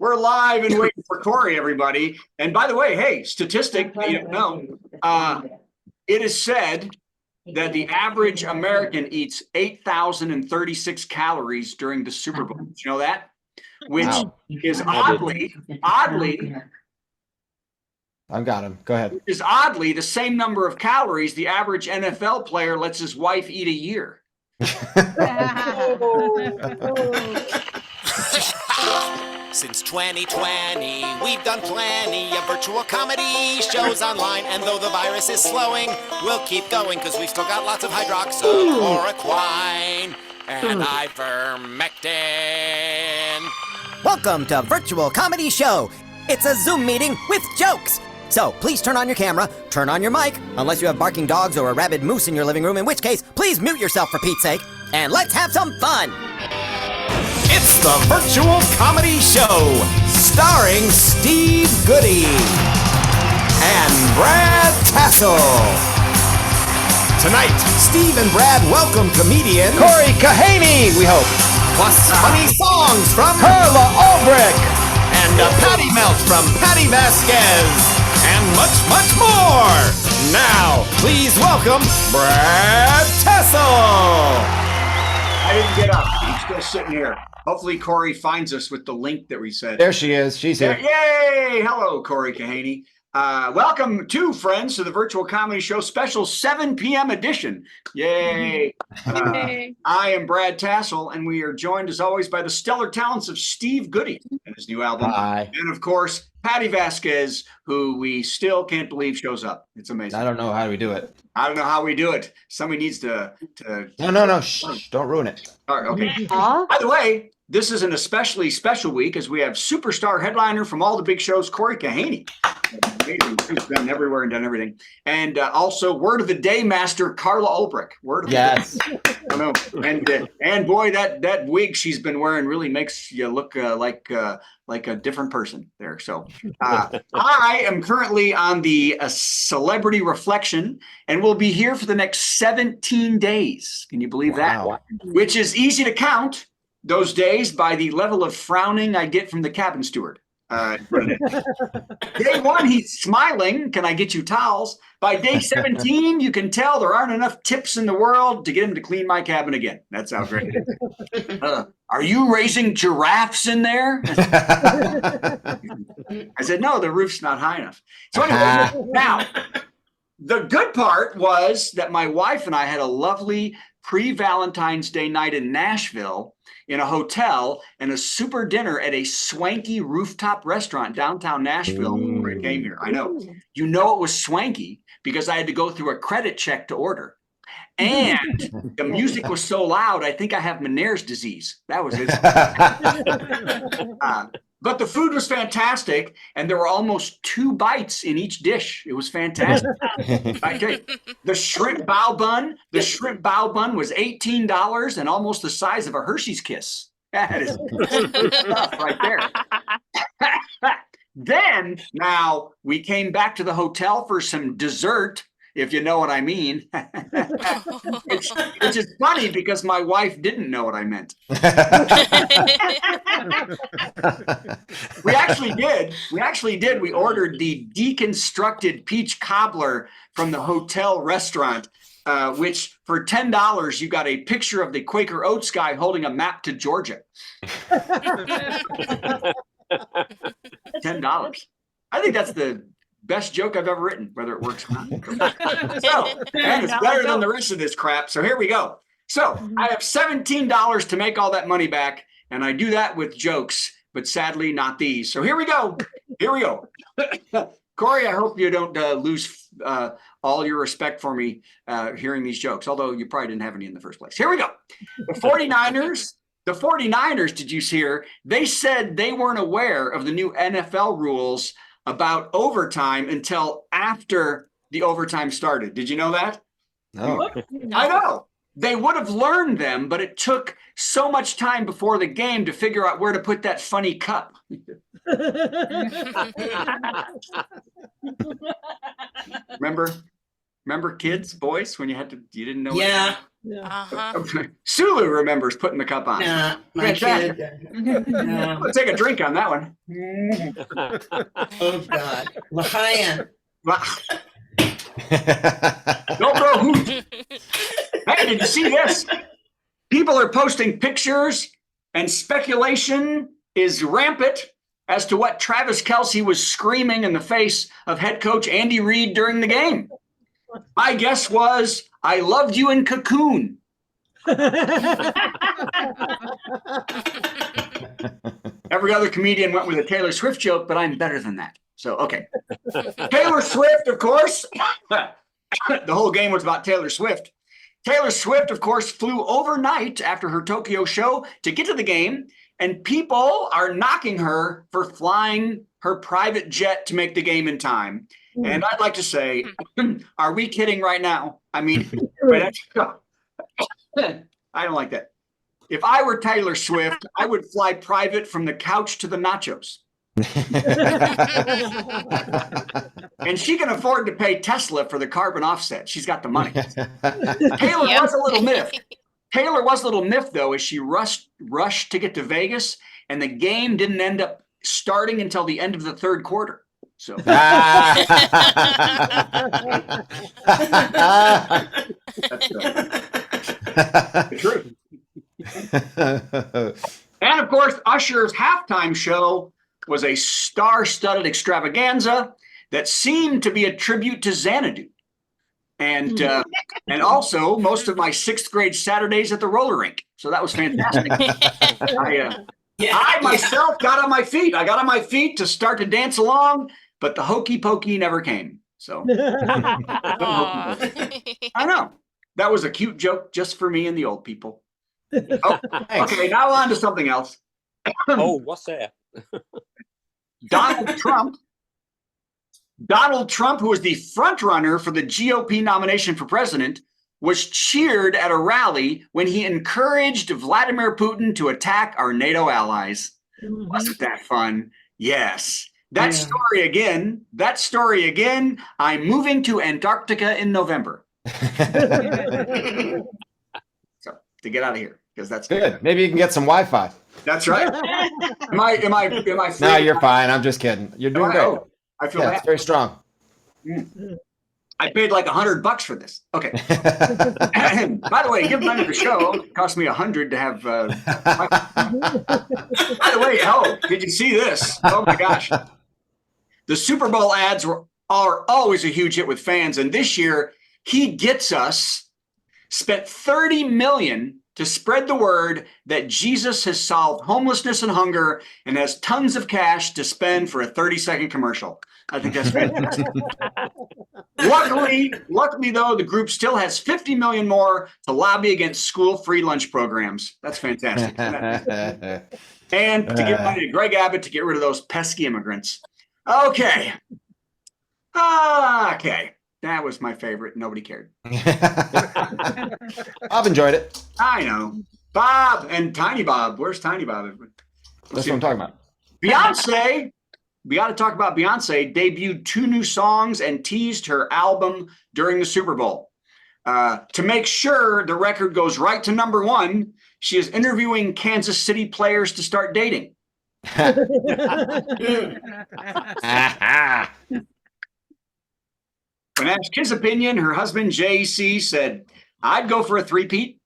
We're live and waiting for Cory, everybody. And by the way, hey, statistic, you know, it is said that the average American eats 8,036 calories during the Super Bowl. Did you know that? Which is oddly, I've got him. Go ahead. Is oddly the same number of calories the average NFL player lets his wife eat a year. Since 2020, we've done plenty of virtual comedy shows online, and though the virus is slowing, we'll keep going because we've still got lots of hydroxychloroquine and ivermectin. Welcome to Virtual Comedy Show. It's a Zoom meeting with jokes. So please turn on your camera, turn on your mic, unless you have barking dogs or a rabid moose in your living room, in which case, please mute yourself for Pete's sake, and let's have some fun. It's the Virtual Comedy Show, starring Steve Goodie and Brad Tassell. Tonight, Steve and Brad welcome comedian Cory Kahaney, we hope. plus funny songs from Carla Ulbrich. and a patty melt from Patti Vasquez, and much, much more. Now, please welcome Brad Tassell. I didn't get up. I'm still sitting here. Hopefully Cory finds us with the link that we said. There she is. She's here. Yay! Hello, Cory Kahaney. Welcome to friends to the Virtual Comedy Show special 7 p.m. edition. Yay! I am Brad Tassell, and we are joined as always by the stellar talents of Steve Goodie and his new album. Hi. And of course, Patti Vasquez, who we still can't believe shows up. It's amazing. I don't know how we do it. I don't know how we do it. Somebody needs to No. Shh, don't ruin it. All right, okay. By the way, this is an especially special week as we have superstar headliner from all the big shows, Cory Kahaney. Amazing. He's been everywhere and done everything. And also word of the day master, Carla Ulbrich. Word of the day. I know. And boy, that wig she's been wearing really makes you look like a different person there. So I am currently on the Celebrity Reflection and will be here for the next 17 days. Can you believe that? Which is easy to count those days by the level of frowning I get from the cabin steward. Day 1, he's smiling. Can I get you towels? By day 17, you can tell there aren't enough tips in the world to get him to clean my cabin again. That's how great it is. Are you raising giraffes in there? I said, no, the roof's not high enough. So anyway, now, the good part was that my wife and I had a lovely pre-Valentine's Day night in Nashville in a hotel and a super dinner at a swanky rooftop restaurant downtown Nashville when we came here. I know. You know it was swanky because I had to go through a credit check to order. And the music was so loud, I think I have Meniere's disease. That was it. But the food was fantastic, and there were almost 2 bites in each dish. It was fantastic. Okay. The shrimp bao bun was $18 and almost the size of a Hershey's Kiss. That is stuff right there. Then, now, we came back to the hotel for some dessert, if you know what I mean. Which is funny because my wife didn't know what I meant. We actually did. We ordered the deconstructed peach cobbler from the hotel restaurant, which for $10, you got a picture of the Quaker Oats guy holding a map to Georgia. $10. I think that's the best joke I've ever written, whether it works or not. So, and it's better than the rest of this crap. So here we go. So I have $17 to make all that money back, and I do that with jokes, but sadly not these. So here we go. Cory, I hope you don't lose all your respect for me hearing these jokes, although you probably didn't have any in the first place. Here we go. The 49ers, did you hear? They said they weren't aware of the new NFL rules about overtime until after the overtime started. Did you know that? No. I know. They would have learned them, but it took so much time before the game to figure out where to put that funny cup. Remember? Remember kids, boys, when you didn't know? Yeah. Sulu remembers putting the cup on. Nah, my kid. No. Let's take a drink on that one. Oh God. L'chaim. Don't throw hoots. Hey, did you see this? People are posting pictures, and speculation is rampant as to what Travis Kelce was screaming in the face of head coach Andy Reid during the game. My guess was, I loved you in Cocoon. Every other comedian went with a Taylor Swift joke, but I'm better than that. So, okay. Taylor Swift, of course. The whole game was about Taylor Swift. Taylor Swift, of course, flew overnight after her Tokyo show to get to the game, and people are knocking her for flying her private jet to make the game in time. And I'd like to say, are we kidding right now? I mean, I don't like that. If I were Taylor Swift, I would fly private from the couch to the nachos. And she can afford to pay Tesla for the carbon offset. She's got the money. Taylor was a little miffed. Taylor was a little miffed, though, as she rushed to get to Vegas, and the game didn't end up starting until the end of the third quarter. So that's the truth. And of course, Usher's halftime show was a star-studded extravaganza that seemed to be a tribute to Xanadu. And also most of my sixth grade Saturdays at the roller rink. So that was fantastic. I myself got on my feet. I got on my feet to start to dance along, but the hokey pokey never came. So I know. That was a cute joke just for me and the old people. Oh, okay, now on to something else. Oh, what's that? Donald Trump, who was the front runner for the GOP nomination for president, was cheered at a rally when he encouraged Vladimir Putin to attack our NATO allies. Wasn't that fun? Yes. That story again. I'm moving to Antarctica in November. So to get out of here, because that's good. Maybe you can get some Wi-Fi. That's right. Am I free? No, you're fine. I'm just kidding. You're doing great. Oh, I feel it's very strong. I paid like $100 for this. Okay. By the way, give money to the show. It cost me $100 to have. By the way, did you see this? Oh my gosh! The Super Bowl ads are always a huge hit with fans, and this year He Gets Us spent $30 million to spread the word that Jesus has solved homelessness and hunger and has tons of cash to spend for a 30-second commercial. I think that's fantastic. Luckily, though, the group still has $50 million more to lobby against school free lunch programs. That's fantastic. And to give money to Greg Abbott to get rid of those pesky immigrants. Okay. That was my favorite. Nobody cared. I've enjoyed it. I know. Bob and Tiny Bob. Where's Tiny Bob? That's what I'm talking about. Beyonce. We got to talk about Beyonce. Debuted 2 new songs and teased her album during the Super Bowl. To make sure the record goes right to #1, she is interviewing Kansas City players to start dating. When asked his opinion, her husband, J.C., said, I'd go for a 3-peat.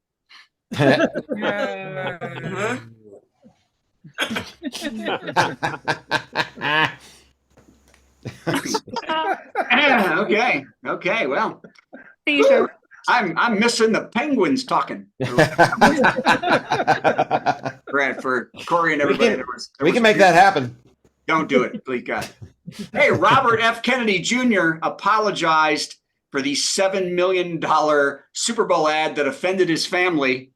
Okay, well. I'm missing the Penguins talking. For Cory and everybody. We can make that happen. Don't do it, please God. Hey, Robert F. Kennedy Jr. apologized for the $7 million Super Bowl ad that offended his family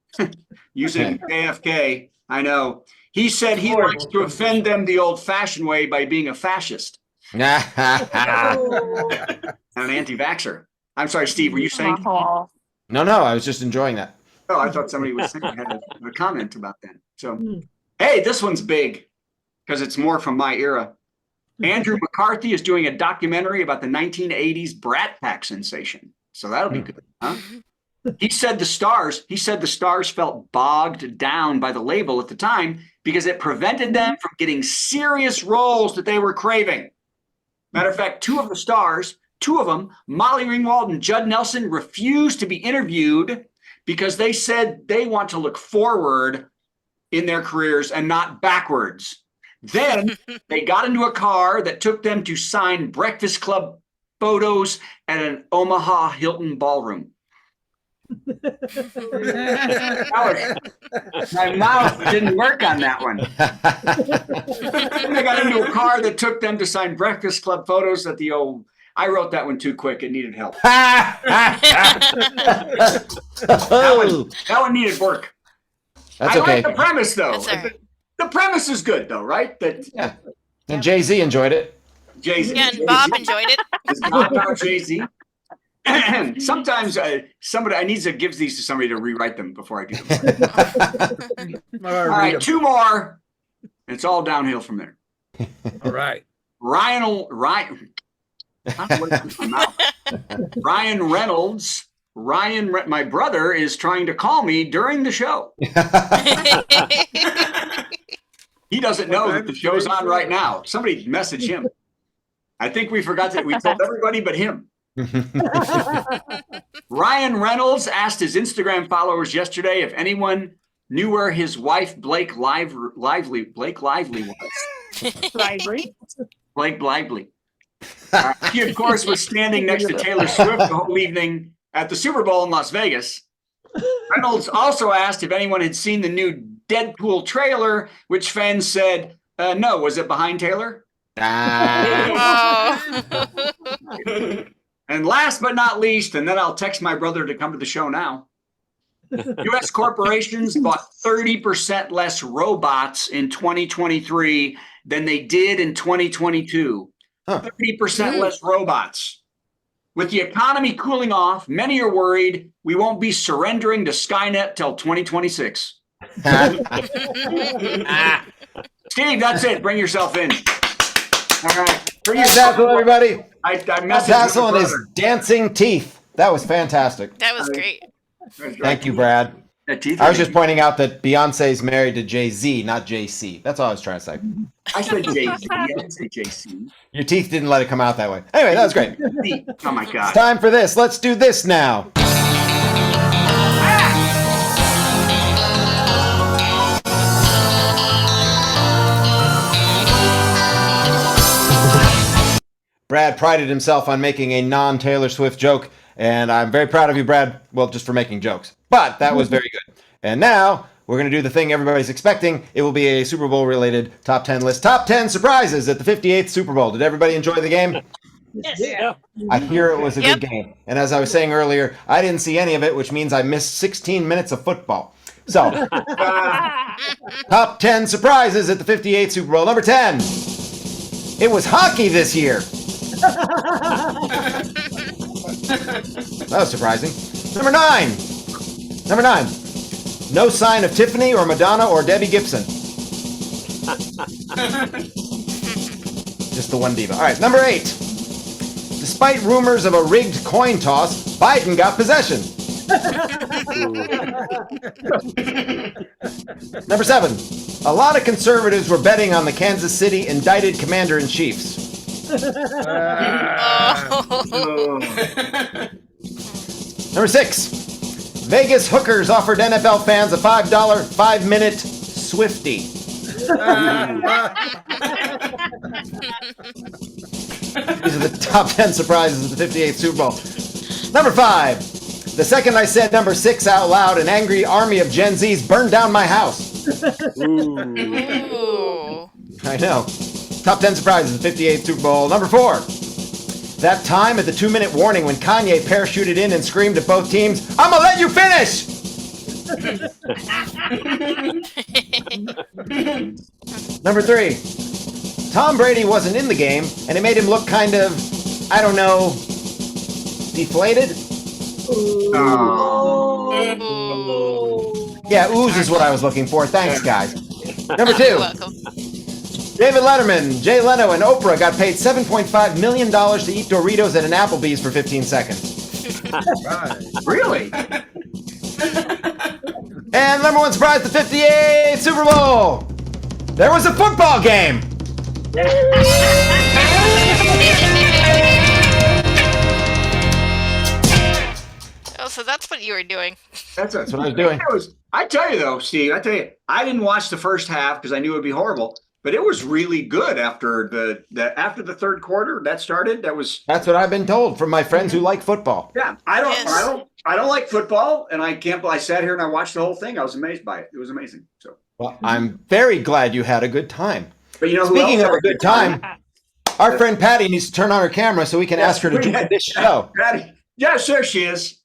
using JFK. I know. He said he likes to offend them the old-fashioned way by being a fascist. And an anti-vaxxer. I'm sorry, Steve, were you saying? No, I was just enjoying that. Oh, I thought somebody was saying I had a comment about that. So, hey, this one's big because it's more from my era. Andrew McCarthy is doing a documentary about the 1980s Brat Pack sensation. So that'll be good, huh? He said the stars felt bogged down by the label at the time because it prevented them from getting serious roles that they were craving. Matter of fact, two of them, Molly Ringwald and Judd Nelson, refused to be interviewed because they said they want to look forward in their careers and not backwards. Then they got into a car that took them to sign Breakfast Club photos at an Omaha Hilton ballroom. My mouth didn't work on that one. Then they got into a car that took them to sign Breakfast Club photos at the old. I wrote that one too quick. It needed help. That one needed work. That's I okay. like the premise, though. That's all right. The premise is good, though, right? That Yeah. And Jay-Z enjoyed it. Jay-Z. Yeah, and Bob enjoyed it. It's not about Jay-Z. Sometimes I need to give these to somebody to rewrite them before I do them. All right, two more. It's all downhill from there. All right. Ryan Reynolds. My brother is trying to call me during the show. He doesn't know that the show's on right now. Somebody message him. I think we forgot that we told everybody but him. Ryan Reynolds asked his Instagram followers yesterday if anyone knew where his wife Blake Lively was. Blake Lively. He, of course, was standing next to Taylor Swift the whole evening at the Super Bowl in Las Vegas. Reynolds also asked if anyone had seen the new Deadpool trailer, which fans said, no. Was it behind Taylor? And last but not least, and then I'll text my brother to come to the show now. U.S. corporations bought 30% less robots in 2023 than they did in 2022. 30% less robots. With the economy cooling off, many are worried we won't be surrendering to Skynet till 2026. Steve, that's it. Bring yourself in. All right. Tassell, everybody. I Tassell and his dancing teeth. That was fantastic. That was great. Thank you, Brad. I was just pointing out that Beyonce's married to Jay-Z, not J.C. That's all I was trying to say. I said Jay-Z. I didn't say J.C. Your teeth didn't let it come out that way. Anyway, that was great. Oh, my God. It's time for this. Let's do this now. Brad prided himself on making a non-Taylor Swift joke, and I'm very proud of you, Brad. Well, just for making jokes. But that was very good. And now we're going to do the thing everybody's expecting. It will be a Super Bowl-related top 10 list. Top 10 surprises at the 58th Super Bowl. Did everybody enjoy the game? Yes. Yeah. I hear it was a good game. And as I was saying earlier, I didn't see any of it, which means I missed 16 minutes of football. So, top 10 surprises at the 58th Super Bowl. Number 10. It was hockey this year. That was surprising. Number 9. No sign of Tiffany or Madonna or Debbie Gibson. Just the one diva. All right, number 8. Despite rumors of a rigged coin toss, Biden got possession. Number 7. A lot of conservatives were betting on the Kansas City indicted commander-in-chiefs. Number 6. Vegas hookers offered NFL fans a $5 5-minute Swiftie. These are the top 10 surprises of the 58th Super Bowl. Number 5. The second I said number 6 out loud, an angry army of Gen Zs burned down my house. Ooh. I know. Top 10 surprises of the 58th Super Bowl. Number 4. That time at the 2-minute warning when Kanye parachuted in and screamed at both teams, "I'm gonna let you finish!" Number 3. Tom Brady wasn't in the game, and it made him look kind of, I don't know, deflated? Yeah, ooze is what I was looking for. Thanks, guys. Number 2. You're welcome. David Letterman, Jay Leno, and Oprah got paid $7.5 million to eat Doritos at an Applebee's for 15 seconds. Really? And number one surprise, the 58th Super Bowl. There was a football game. Oh, so that's what you were doing. That's what I was doing. I tell you though, Steve, I didn't watch the first half because I knew it'd be horrible, but it was really good after the third quarter that started. That's what I've been told from my friends who like football. Yeah, I don't like football, and I sat here and I watched the whole thing. I was amazed by it. It was amazing. So, well, I'm very glad you had a good time. But you know, speaking of a good time, our friend Patti needs to turn on her camera so we can ask her to do this show. Patti, yes, there she is.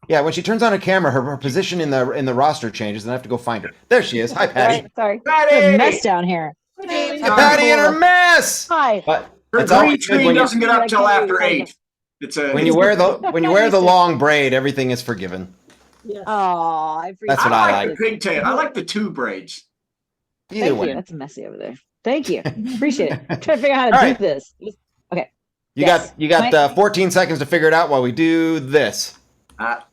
Yeah, when she turns on her camera, her position in the roster changes, and I have to go find her. There she is. Hi, Patti. Sorry. Patti! There's a mess down here. Hi, Patti and her mess. Hi. But Her it's always green good screen when doesn't get up till after 8. when you wear the long braid, everything is forgiven. Yes. Oh, That's what I like. The pigtail. I like the 2 braids. Either way, that's messy over there. Thank you. Appreciate it. I'm trying to figure out how to do this. Okay. You got 14 seconds to figure it out while we do this.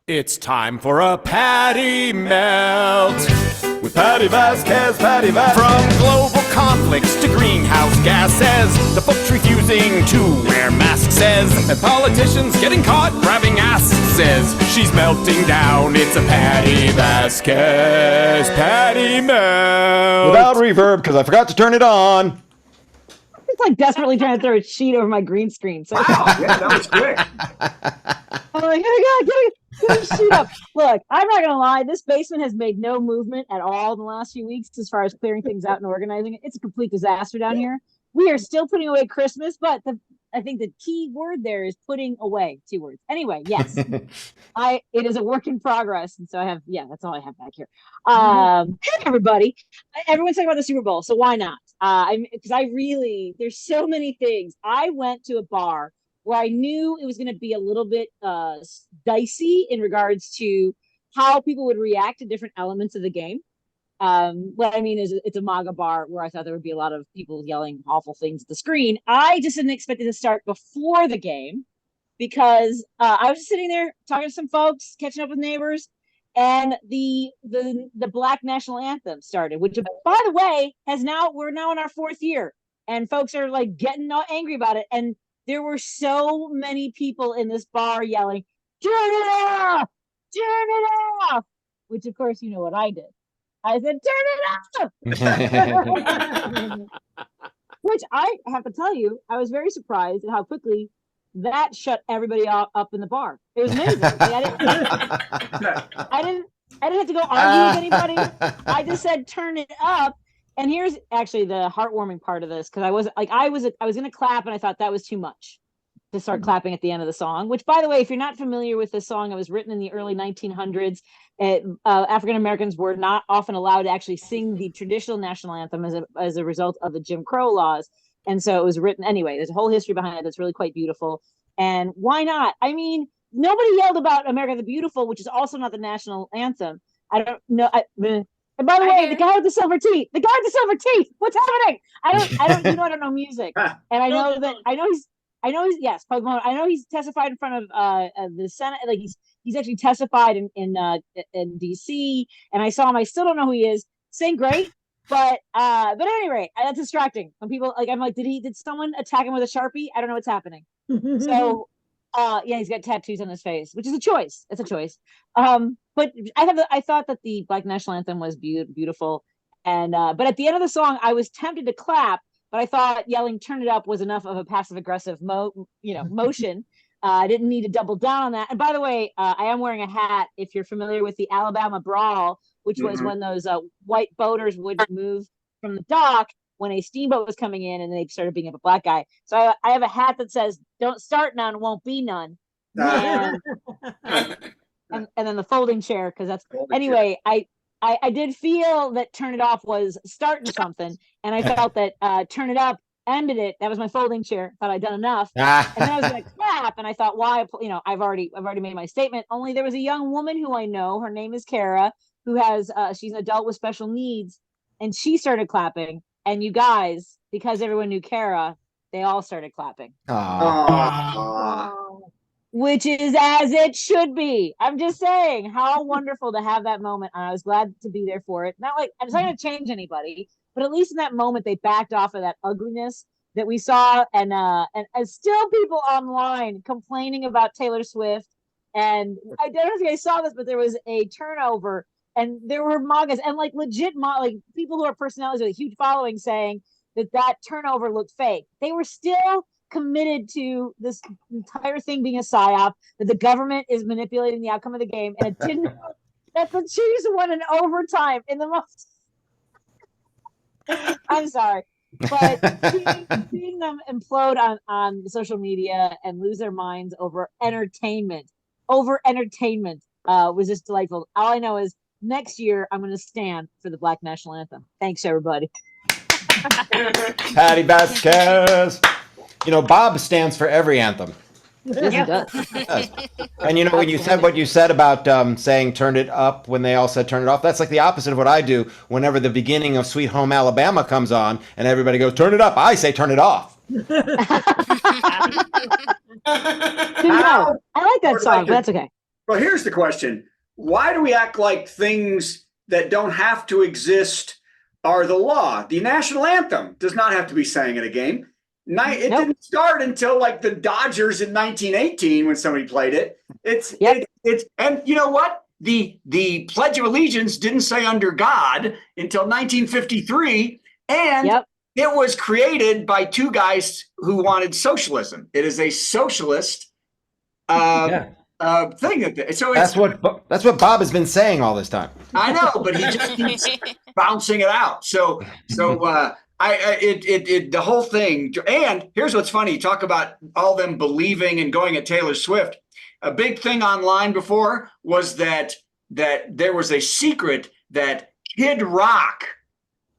It's time for a Patti Melt with Patti Vasquez, Patti Vasquez. From global conflicts to greenhouse gases, the folks refusing to wear masks says, and politicians getting caught grabbing asses. She's melting down. It's a Patti Vasquez, Patti Melt. Without reverb, because I forgot to turn it on. It's like desperately trying to throw a sheet over my green screen. So wow, yeah, that was quick. I'm like, oh my God, get a sheet up. Look, I'm not gonna lie, this basement has made no movement at all in the last few weeks as far as clearing things out and organizing it. It's a complete disaster down here. We are still putting away Christmas, but I think the key word there is putting away. 2 words. Anyway, yes. It is a work in progress. And so that's all I have back here. Hey everybody. Everyone's talking about the Super Bowl, so why not? There's so many things. I went to a bar where I knew it was going to be a little bit dicey in regards to how people would react to different elements of the game. What I mean is it's a MAGA bar where I thought there would be a lot of people yelling awful things at the screen. I just didn't expect it to start before the game because I was just sitting there talking to some folks, catching up with neighbors, and the Black National Anthem started, which, by the way, we're now in our 4th year, and folks are like getting angry about it. And there were so many people in this bar yelling, "Turn it off! Turn it off!" Which, of course, you know what I did. I said, "Turn it off!" Which I have to tell you, I was very surprised at how quickly that shut everybody up in the bar. It was amazing. I didn't have to go argue with anybody. I just said, "Turn it up." And here's actually the heartwarming part of this, because I was going to clap, and I thought that was too much to start clapping at the end of the song. Which, by the way, if you're not familiar with this song, it was written in the early 1900s. African Americans were not often allowed to actually sing the traditional national anthem as a result of the Jim Crow laws, and so it was written anyway. There's a whole history behind it that's really quite beautiful. And why not? I mean, nobody yelled about America the Beautiful, which is also not the national anthem. I don't know. And by the way, the guy with the silver teeth. What's happening? I don't know music. And I know he's he's testified in front of the Senate. Like he's actually testified in DC. And I saw him. I still don't know who he is. Saying great, but at any rate, that's distracting. When people I'm like, did someone attack him with a Sharpie? I don't know what's happening. So he's got tattoos on his face, which is a choice. It's a choice. But I thought that the Black National Anthem was beautiful, and but at the end of the song, I was tempted to clap, but I thought yelling "Turn it up" was enough of a passive aggressive motion. I didn't need to double down on that. And by the way, I am wearing a hat. If you're familiar with the Alabama Brawl, which was when those white boaters would move from the dock when a steamboat was coming in, and they started beating up a black guy. So I have a hat that says "Don't start none, won't be none." And then the folding chair, because that's anyway. I did feel that "Turn It Off" was starting something, and I felt that "Turn It Up" ended it. That was my folding chair. Thought I'd done enough, and then I was going to clap, and I thought, why? I've already made my statement. Only there was a young woman who I know. Her name is Kara, who has she's an adult with special needs, and she started clapping. And you guys, because everyone knew Kara, they all started clapping. Aww. which is as it should be. I'm just saying, how wonderful to have that moment. And I was glad to be there for it. Not like I'm not going to change anybody, but at least in that moment, they backed off of that ugliness that we saw. And still people online complaining about Taylor Swift. And I don't know if you guys saw this, but there was a turnover and there were MAGAs and like legit like people who are personalities with a huge following saying that turnover looked fake. They were still committed to this entire thing being a psyop, that the government is manipulating the outcome of the game, and it didn't. That the Chiefs won in overtime in the most. I'm sorry, but seeing them implode on social media and lose their minds over entertainment was just delightful. All I know is next year I'm going to stand for the Black National Anthem. Thanks, everybody. Patti Vasquez. You know, Bob stands for every anthem. Yes, he does. And you know, when you said what you said about saying turn it up when they all said turn it off, that's like the opposite of what I do whenever the beginning of Sweet Home Alabama comes on and everybody goes, turn it up. I say turn it off. I like that song, but that's okay. Well, here's the question. Why do we act like things that don't have to exist are the law? The national anthem does not have to be sang at a game. It didn't start until like the Dodgers in 1918 when somebody played it. It's and you know what? The Pledge of Allegiance didn't say under God until 1953, and it was created by two guys who wanted socialism. It is a socialist thing. So that's what Bob has been saying all this time. I know, but he just keeps bouncing it out. So the whole thing. And here's what's funny. You talk about all them believing and going at Taylor Swift. A big thing online before was that there was a secret that Kid Rock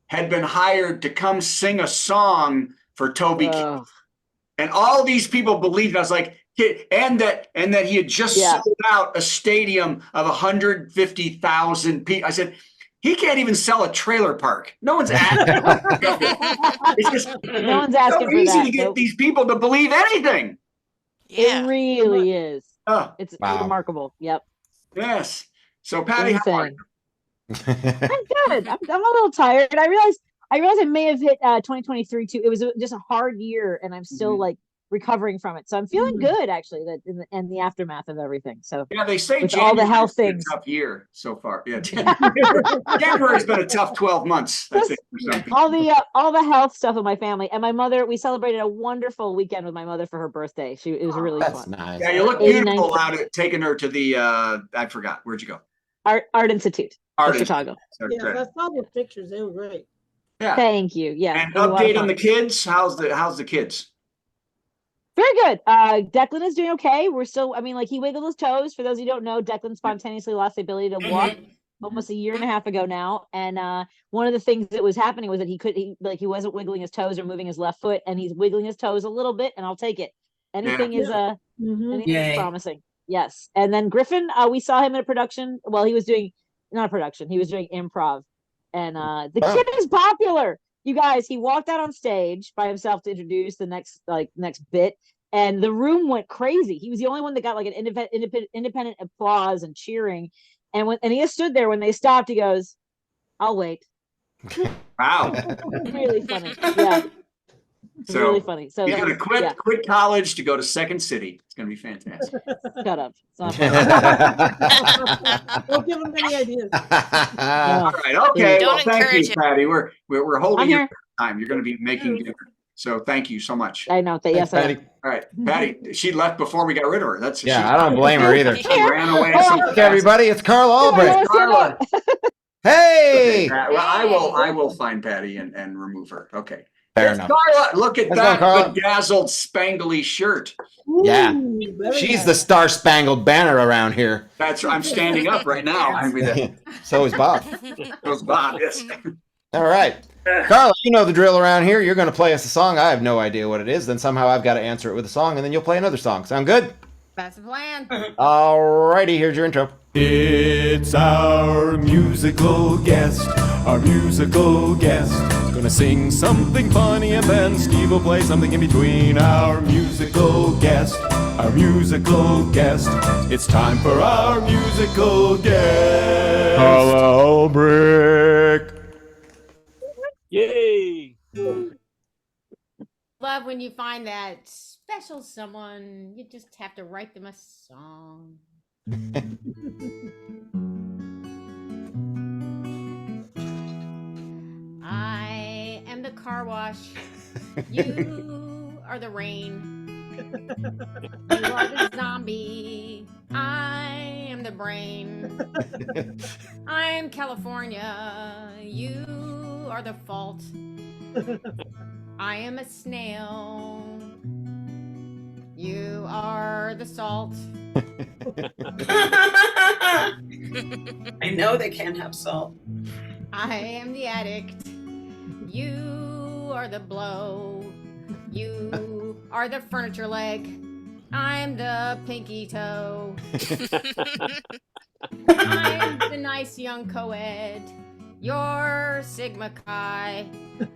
had been hired to come sing a song for Toby Keith. And all these people believed it. I was like, and that he had just sold out a stadium of 150,000 people. I said, he can't even sell a trailer park. No one's asking. It's just no one's asking so for easy that. to get these people to believe anything. Yeah. It really is. Oh, it's remarkable. Yep. Yes. So Patty, how are you? I'm good. I'm a little tired. I realized I may have hit 2023 too. It was just a hard year, and I'm still like recovering from it. So I'm feeling good actually. That in the aftermath of everything. So yeah, they say with all the health things. A tough year so far. Yeah, January's been a tough 12 months. I think, for some people. all the health stuff with my family and my mother. We celebrated a wonderful weekend with my mother for her birthday. It was really fun. Nice. Yeah, you look beautiful out at taking her to the. I forgot. Where'd you go? Art Institute. Chicago. Yeah, I saw the pictures. They were great. Yeah. Thank you. Yeah. And update on the kids. How's the kids? Very good. Declan is doing okay. We're still, he wiggled his toes. For those who don't know, Declan spontaneously lost the ability to walk almost a year and a half ago now. And one of the things that was happening was that he wasn't wiggling his toes or moving his left foot, and he's wiggling his toes a little bit, and I'll take it. Anything is promising. Yes. And then Griffin, we saw him in a production. Well, he was doing not a production. He was doing improv, and the kid is popular. You guys, he walked out on stage by himself to introduce the next bit, and the room went crazy. He was the only one that got like an independent applause and cheering. And he just stood there when they stopped. He goes, "I'll wait." Wow, really funny. Yeah, so really funny. So he's going to quit college to go to Second City. It's going to be fantastic. Shut up. Don't give him any ideas. All right. Okay. Don't thank you, encourage Patty. We're holding you here. time. You're going to be making dinner. So thank you so much. I know that. Yes, I am. All right, Patty. She left before we got rid of her. I don't blame her either. She ran away. Look, everybody, it's Carla Ulbrich. Carla. Hey. Okay, well, I will find Patty and remove her. Okay. Fair enough. Carla, look at that Carla. bedazzled, spangly shirt. Yeah, she's the Star-Spangled Banner around here. I'm standing up right now. So is Bob. So is Bob. Yes. All right. Carla, you know the drill around here. You're going to play us a song. I have no idea what it is. Then somehow I've got to answer it with a song, and then you'll play another song. Sound good? That's the plan. All righty. Here's your intro. It's our musical guest, Gonna sing something funny and then Steve will play something in between. Our musical guest, our musical guest. It's time for our musical guest. Carla Ulbrich. Yay! Love when you find that special someone, you just have to write them a song. I am the car wash. You are the rain. You are the zombie. I am the brain. I am California. You are the fault. I am a snail. You are the salt. I know they can't have salt. I am the addict. You are the blow. You are the furniture leg. I'm the pinky toe. I'm the nice young co-ed. You're Sigma Chi.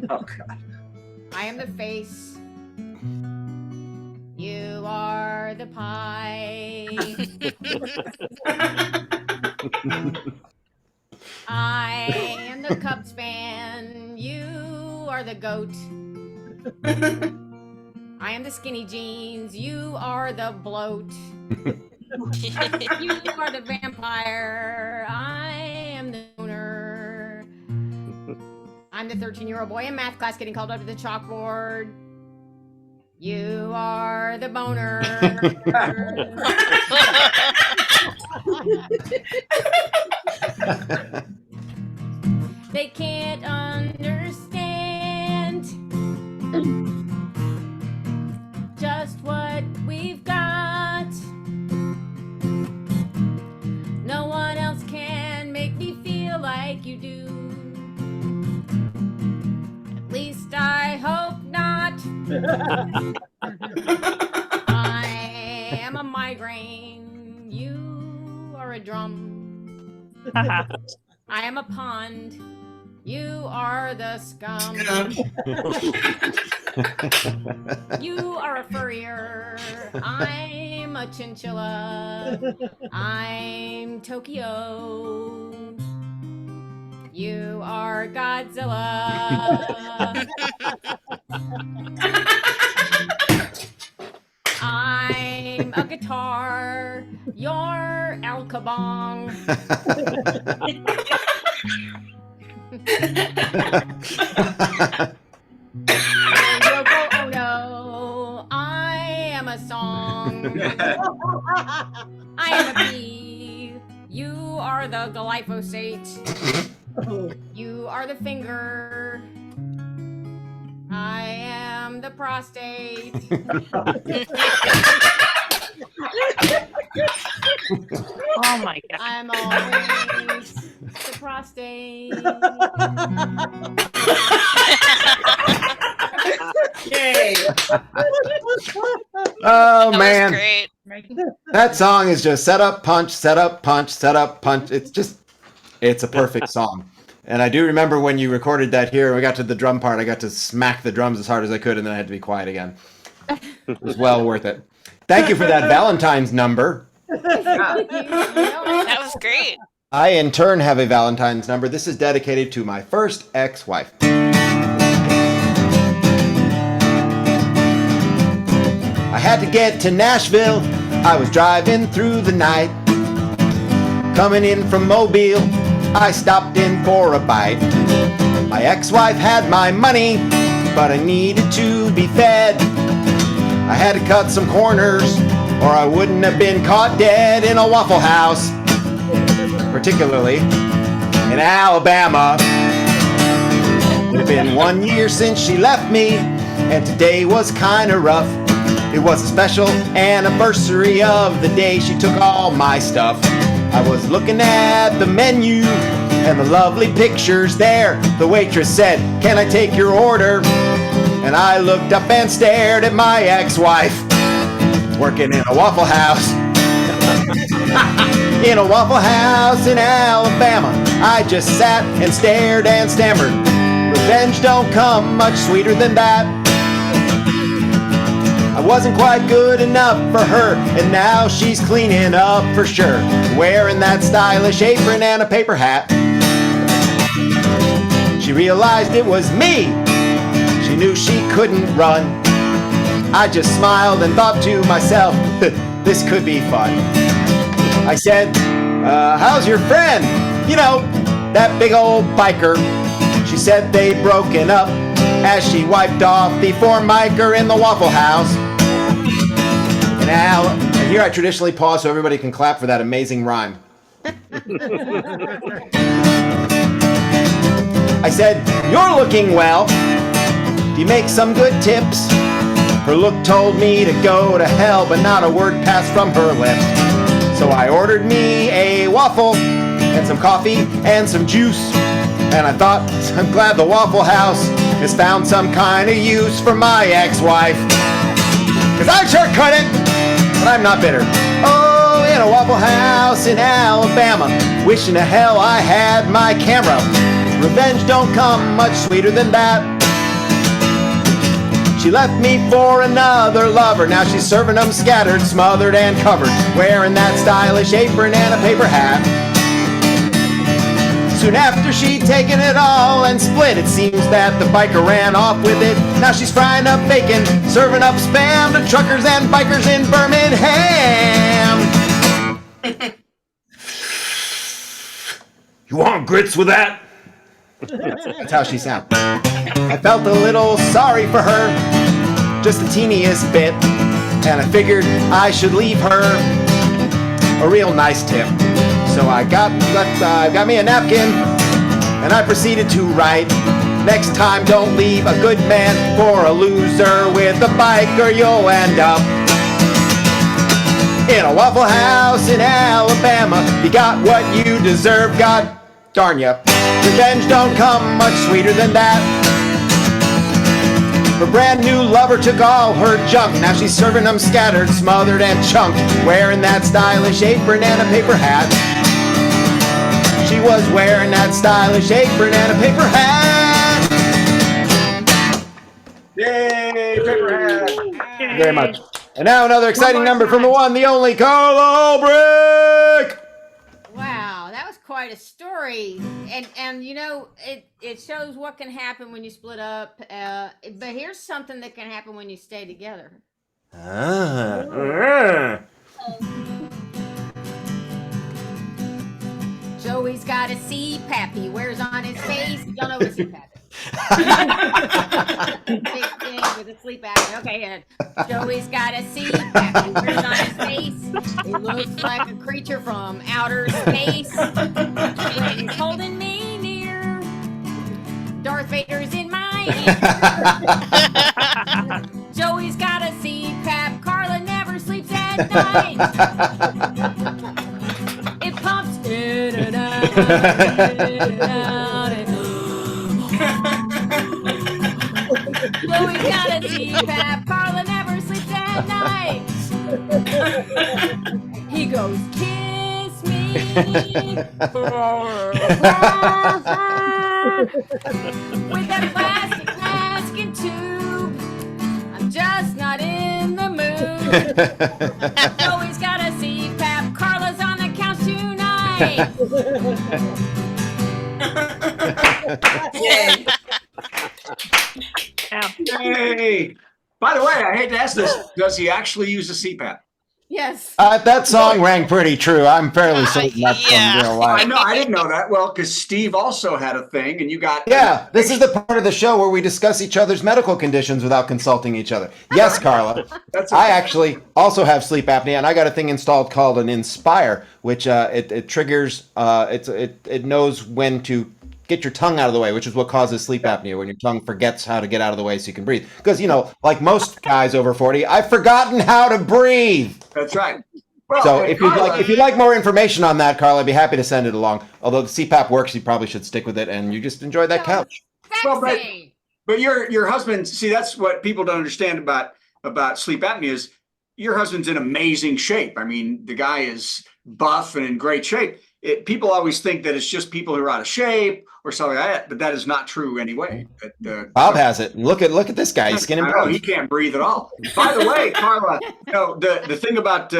Oh, God. I am the face. You are the pie. I am the Cubs fan. You are the goat. I am the skinny jeans. You are the bloat. You are the vampire. I am the owner. I'm the 13-year-old boy in math class getting called up to the chalkboard. You are the boner. They can't understand just what we've got. No one else can make me feel like you do. At least I hope not. I am a migraine. You are a drum. I am a pond. You are the scum. You are a furrier. I'm a chinchilla. I'm Tokyo. You are Godzilla. I'm a guitar. You're Al Kabong. Yoko Ono. I am a song. I am a bee. You are the glyphosate. You are the finger. I am the prostate. Oh my God. I'm always the prostate. Yay! Oh That man, was great. that song is just set up, punch, set up, punch, set up, punch. It's a perfect song. And I do remember when you recorded that here, we got to the drum part, I got to smack the drums as hard as I could, and then I had to be quiet again. It was well worth it. Thank you for that Valentine's number. That was great. I, in turn, have a Valentine's number. This is dedicated to my first ex-wife. I had to get to Nashville. I was driving through the night. Coming in from Mobile, I stopped in for a bite. My ex-wife had my money, but I needed to be fed. I had to cut some corners, or I wouldn't have been caught dead in a Waffle House, particularly in Alabama. It had been 1 year since she left me, and today was kinda rough. It was a special anniversary of the day she took all my stuff. I was looking at the menu and the lovely pictures there. The waitress said, "Can I take your order?" And I looked up and stared at my ex-wife, working in a Waffle House. In a Waffle House in Alabama, I just sat and stared and stammered. Revenge don't come much sweeter than that. I I wasn't quite good enough for her, and now she's cleaning up for sure, wearing that stylish apron and a paper hat. She realized it was me. She knew she couldn't run. I just smiled and thought to myself, this could be fun. I said, how's your friend? You know, that big old biker. She said they'd broken up as she wiped off the Formica in the Waffle House. And here I traditionally pause so everybody can clap for that amazing rhyme. I said, you're looking well. Do you make some good tips? Her look told me to go to hell, but not a word passed from her lips. So I ordered me a waffle and some coffee and some juice. And I thought, I'm glad the Waffle House has found some kind of use for my ex-wife. Cause I shortcut it, but I'm not bitter. Oh, in a Waffle House in Alabama, wishing to hell I had my camera. Revenge don't come much sweeter than that. She left me for another lover. Now she's serving them scattered, smothered, and covered, wearing that stylish apron and a paper hat. Soon after she'd taken it all and split, it seems that the biker ran off with it. Now she's frying up bacon, serving up spam to truckers and bikers in Birmingham. You want grits with that? That's how she sounds. I felt a little sorry for her, just the teeniest bit, and I figured I should leave her a real nice tip. So I got me a napkin, and I proceeded to write, next time don't leave a good man for a loser with a bike or you'll end up in a Waffle House in Alabama. You got what you deserve, God darn ya. Revenge don't come much sweeter than that. Her brand new lover took all her junk. Now she's serving them scattered, smothered, and chunked, wearing that stylish apron and a paper hat. She was wearing that stylish apron and a paper hat. Yay, paper hat. Thank you very much. And now another exciting number from the one, the only Carla Ulbrich. Wow, that was quite a story, and you know it shows what can happen when you split up. But here's something that can happen when you stay together. Joey's got a CPAP he wears on his face. Y'all know what a CPAP is. Big thing with a sleep apnea. Okay, and Joey's got a CPAP he wears on his face. He looks like a creature from outer space. When he's holding me near, Darth Vader's in my ear. Joey's got a CPAP. Carla never sleeps at night. It pumps in and out, in and out. Joey's got a CPAP. Carla never sleeps at night. He goes, kiss me. With that plastic mask and tube, I'm just not in the mood. Joey's got a CPAP. Carla's on the couch tonight. Yay. Hey. By the way, I hate to ask this. Does he actually use a CPAP? Yes. That song rang pretty true. I'm fairly certain that's from real life. I know. I didn't know that. Well, because Steve also had a thing, and you got. Yeah, this is the part of the show where we discuss each other's medical conditions without consulting each other. Yes, Carla. I actually also have sleep apnea, and I got a thing installed called an Inspire, which it triggers. It knows when to get your tongue out of the way, which is what causes sleep apnea, when your tongue forgets how to get out of the way so you can breathe. Because, you know, like most guys over 40, I've forgotten how to breathe. That's right. Well, So if you'd like more information on that, Carl, I'd be happy to send it along. Although the CPAP works, you probably should stick with it, and you just enjoy that couch. Well, but your husband, see, that's what people don't understand about sleep apnea is, your husband's in amazing shape. I mean, the guy is buff and in great shape. People always think that it's just people who are out of shape or something like that, but that is not true anyway. Bob has it. Look at this guy. He's skin and bones. He can't breathe at all. By the way, Carla, the thing about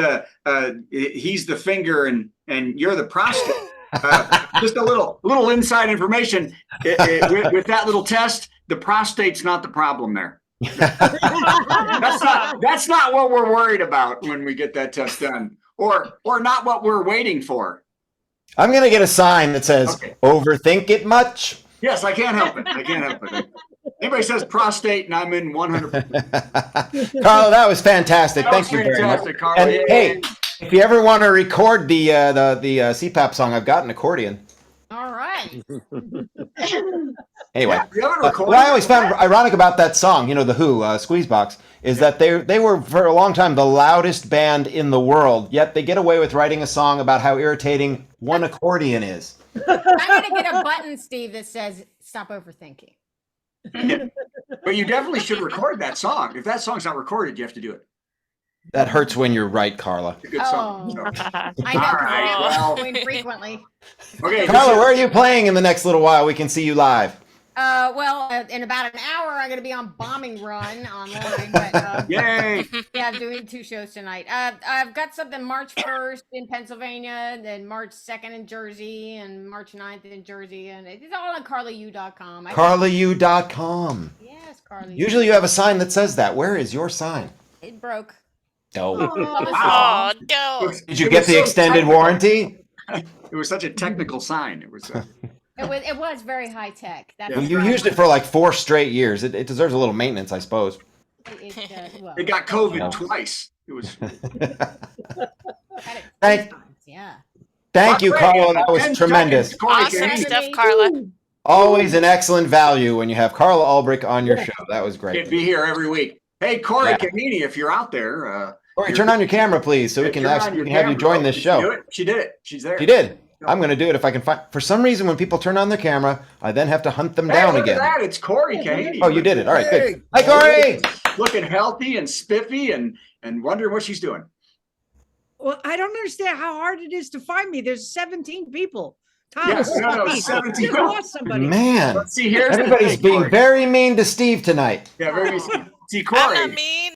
he's the finger and you're the prostate. Just a little inside information. With that little test, the prostate's not the problem there. That's not what we're worried about when we get that test done, or not what we're waiting for. I'm gonna get a sign that says "Overthink it much." Yes, I can't help it. Anybody says prostate, and I'm in 100%. Carla, that was fantastic. Thank you very much. Carla. And hey, if you ever want to record the CPAP song, I've got an accordion. All right. Anyway, Yeah, what I always found ironic about that song, the Who, Squeezebox, is that they were for a long time the loudest band in the world, yet they get away with writing a song about how irritating one accordion is. I'm gonna get a button, Steve, that says "Stop overthinking." But you definitely should record that song. If that song's not recorded, you have to do it. That hurts when you're right, Carla. It's a good song. So. I know. All right, well. Doing frequently. Okay, Carla, where are you playing in the next little while? We can see you live. In about an hour, I'm going to be on Bombing Run online. But, yay! Yeah, I'm doing 2 shows tonight. I've got something March 1st in Pennsylvania, then March 2nd in Jersey, and March 9th in Jersey, and it's all on CarlaU.com. CarlaU.com. Yes, CarlaU. Usually you have a sign that says that. Where is your sign? It broke. No. Oh, no. Did you get the extended warranty? It was such a technical sign. It was. It was very high tech. Well, you used it for like 4 straight years. It deserves a little maintenance, I suppose. It got COVID twice. It was. Thank you, Carla. That was tremendous. Awesome stuff, Carla. Always an excellent value when you have Carla Ulbrich on your show. That was great. She'd be here every week. Hey, Cory Kahaney, if you're out there. Cory, turn on your camera, please, so we can have you join this show. She did it. She's there. She did. I'm going to do it if I can find. For some reason, when people turn on their camera, I then have to hunt them down look again. At that. It's Cory Kahaney. Oh, you did it. All right, good. Hi, Cory. Looking healthy and spiffy and wondering what she's doing. Well, I don't understand how hard it is to find me. There's 17 people. Yes, 17 people. Lost somebody. Man, Let's see, here's everybody's being very mean to Steve tonight. Yeah, very mean. See, Cory, I'm not mean.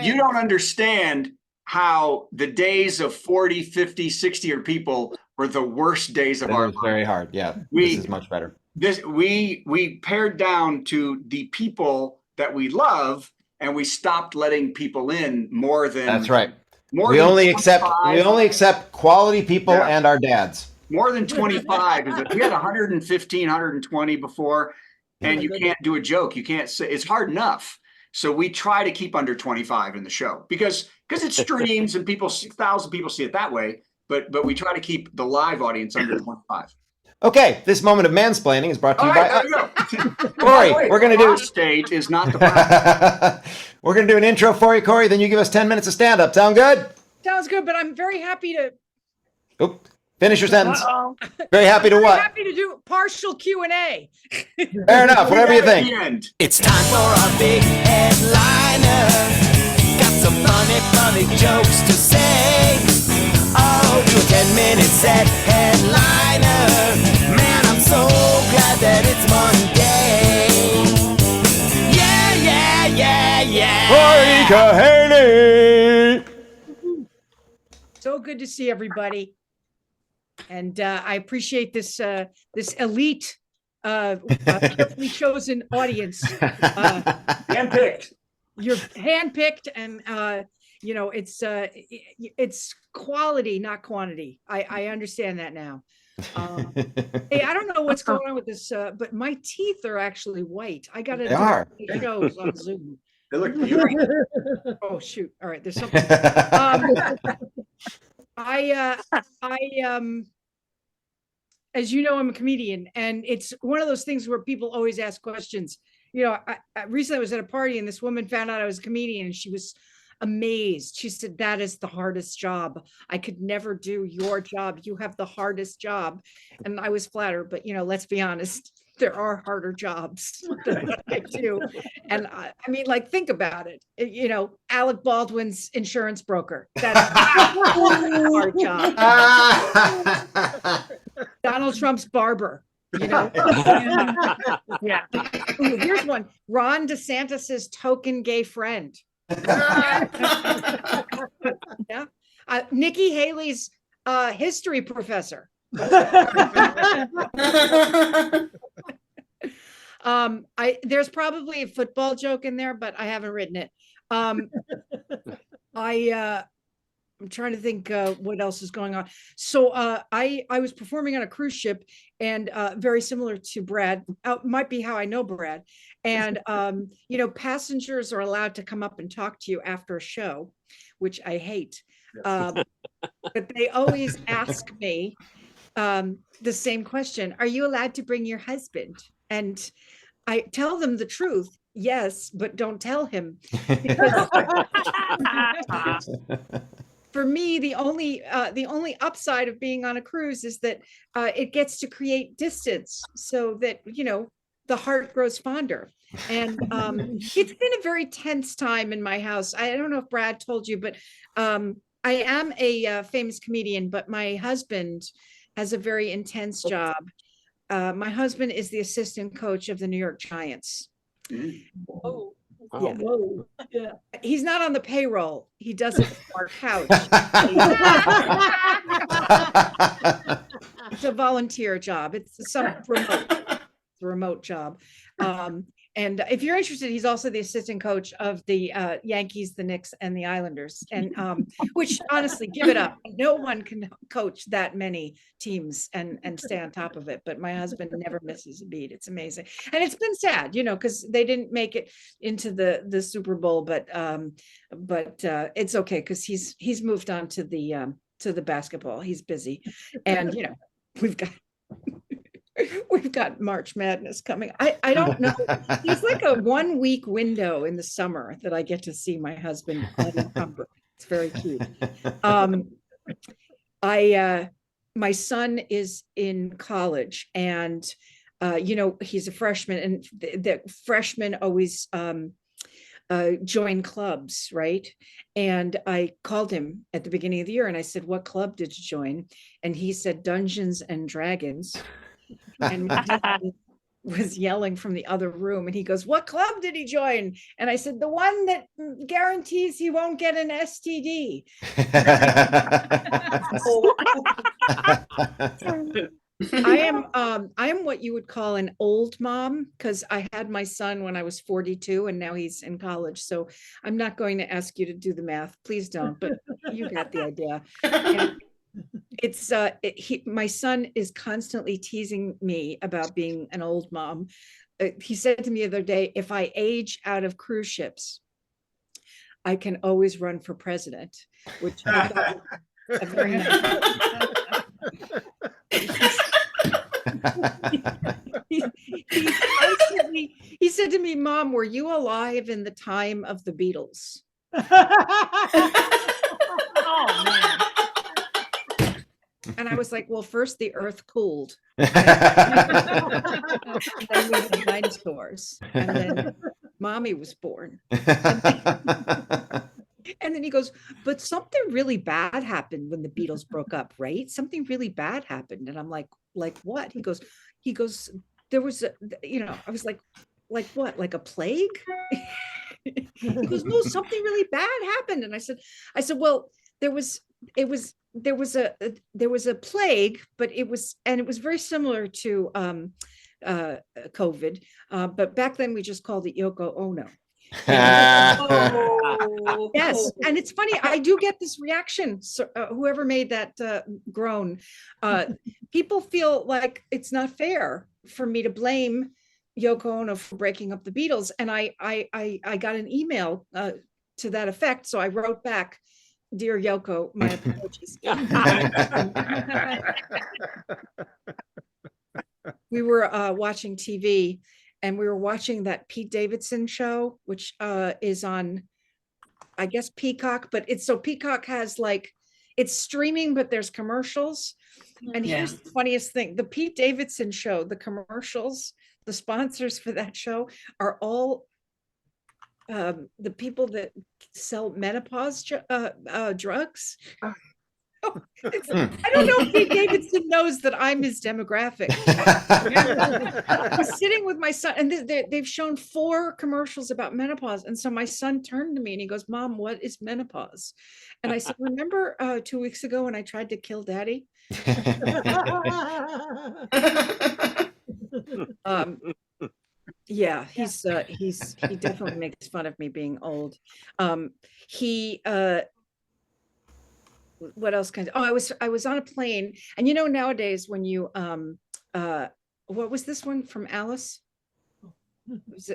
You don't understand how the days of 40, 50, 60 people were the worst days of our life. Very hard. Yeah, this is much better. We pared down to the people that we love, and we stopped letting people in more than. That's right. We only accept quality people and our dads. More than 25 is it? We had 115, 120 before, and you can't do a joke. You can't say it's hard enough. So we try to keep under 25 in the show because it streams and 6,000 people see it that way. But we try to keep the live audience under 25. Okay, this moment of mansplaining is brought to you by Cory. We're going to do state is not the problem. We're going to do an intro for you, Cory. Then you give us 10 minutes of stand up. Sound good? Sounds good, but I'm very happy to. Oop. Finish your sentence. Very happy to what? Happy to do partial Q&A. Fair enough. Whatever you think. It's time for a big headliner. Got some funny jokes to say. Oh, do a 10-minute set headliner. Man, I'm so glad that it's Monday. Yeah. Cory Kahaney. So good to see everybody. And I appreciate this elite, carefully chosen audience. Handpicked. You're handpicked, and it's quality, not quantity. I understand that now. Hey, I don't know what's going on with this, but my teeth are actually white. I got to do shows on Zoom. They look beautiful. Oh shoot! All right, there's something. As you know, I'm a comedian, and it's one of those things where people always ask questions. I recently was at a party, and this woman found out I was a comedian, and she was amazed. She said, "That is the hardest job. I could never do your job. You have the hardest job." And I was flattered, but let's be honest. there are harder jobs than what I do. And I mean, like, think about it. You know, Alec Baldwin's insurance broker. That's a hard job. Donald Trump's barber. You know, Yeah. Ooh, here's one. Ron DeSantis's token gay friend. Yeah. Nikki Haley's history professor. There's probably a football joke in there, but I haven't written it. I'm trying to think what else is going on. So I was performing on a cruise ship, and very similar to Brad, might be how I know Brad. And you know, passengers are allowed to come up and talk to you after a show, which I hate. But they always ask me the same question: are you allowed to bring your husband? And I tell them the truth. Yes, but don't tell him. Because for me, the only upside of being on a cruise is that it gets to create distance, so that, you know, the heart grows fonder. And it's been a very tense time in my house. I don't know if Brad told you, but I am a famous comedian, but my husband has a very intense job. My husband is the assistant coach of the New York Giants. Oh, Yeah. whoa. Yeah. He's not on the payroll. He does it from our couch. It's a volunteer job. It's a remote job. And if you're interested, he's also the assistant coach of the Yankees, the Knicks, and the Islanders. And which, honestly, give it up. No one can coach that many teams and stay on top of it. But my husband never misses a beat. It's amazing. And it's been sad, you know, because they didn't make it into the Super Bowl. But it's okay, because he's moved on to the basketball. He's busy, and you know, we've got March Madness coming. I don't know. It's like a 1 week window in the summer that I get to see my husband unencumbered. It's very cute. My son is in college, and you know, he's a freshman, and the freshmen always join clubs, right? And I called him at the beginning of the year and I said, "What club did you join?" And he said, "Dungeons and Dragons." And my dad was yelling from the other room, and he goes, "What club did he join?" And I said, "The one that guarantees he won't get an STD." I am what you would call an old mom, because I had my son when I was 42 and now he's in college. So I'm not going to ask you to do the math. Please don't, but you got the idea. And it's my son is constantly teasing me about being an old mom. He said to me the other day, if I age out of cruise ships, I can always run for president, which I thought was a very nice. He said to me, "Mom, were you alive in the time of the Beatles?" Oh man. And I was like, "Well, first the earth cooled. Then we had dinosaurs. And then Mommy was born." And then he goes, "But something really bad happened when the Beatles broke up, right? Something really bad happened." And I'm like what? He goes, "There was a, you know," I was like what? Like a plague? He goes, "No, something really bad happened." And I said, "Well, there was a plague, but it was very similar to COVID. But back then we just called it Yoko Ono." Yes, and it's funny, I do get this reaction. So whoever made that groan, people feel like it's not fair for me to blame Yoko Ono for breaking up the Beatles, and I got an email to that effect, so I wrote back, "Dear Yoko, my apologies." We were watching TV, and we were watching that Pete Davidson show, which is on, I guess, Peacock, but Peacock has it's streaming, but there's commercials. And here's the funniest thing: the Pete Davidson show, the commercials the sponsors for that show are all the people that sell menopause drugs. I don't know if Pete Davidson knows that I'm his demographic. I was sitting with my son, and they've shown 4 commercials about menopause. And so my son turned to me and he goes, "Mom, what is menopause?" And I said, "Remember 2 weeks ago when I tried to kill Daddy?" Yeah, he definitely makes fun of me being old. What else can I was on a plane, and nowadays when you what was this one from Alice? It was,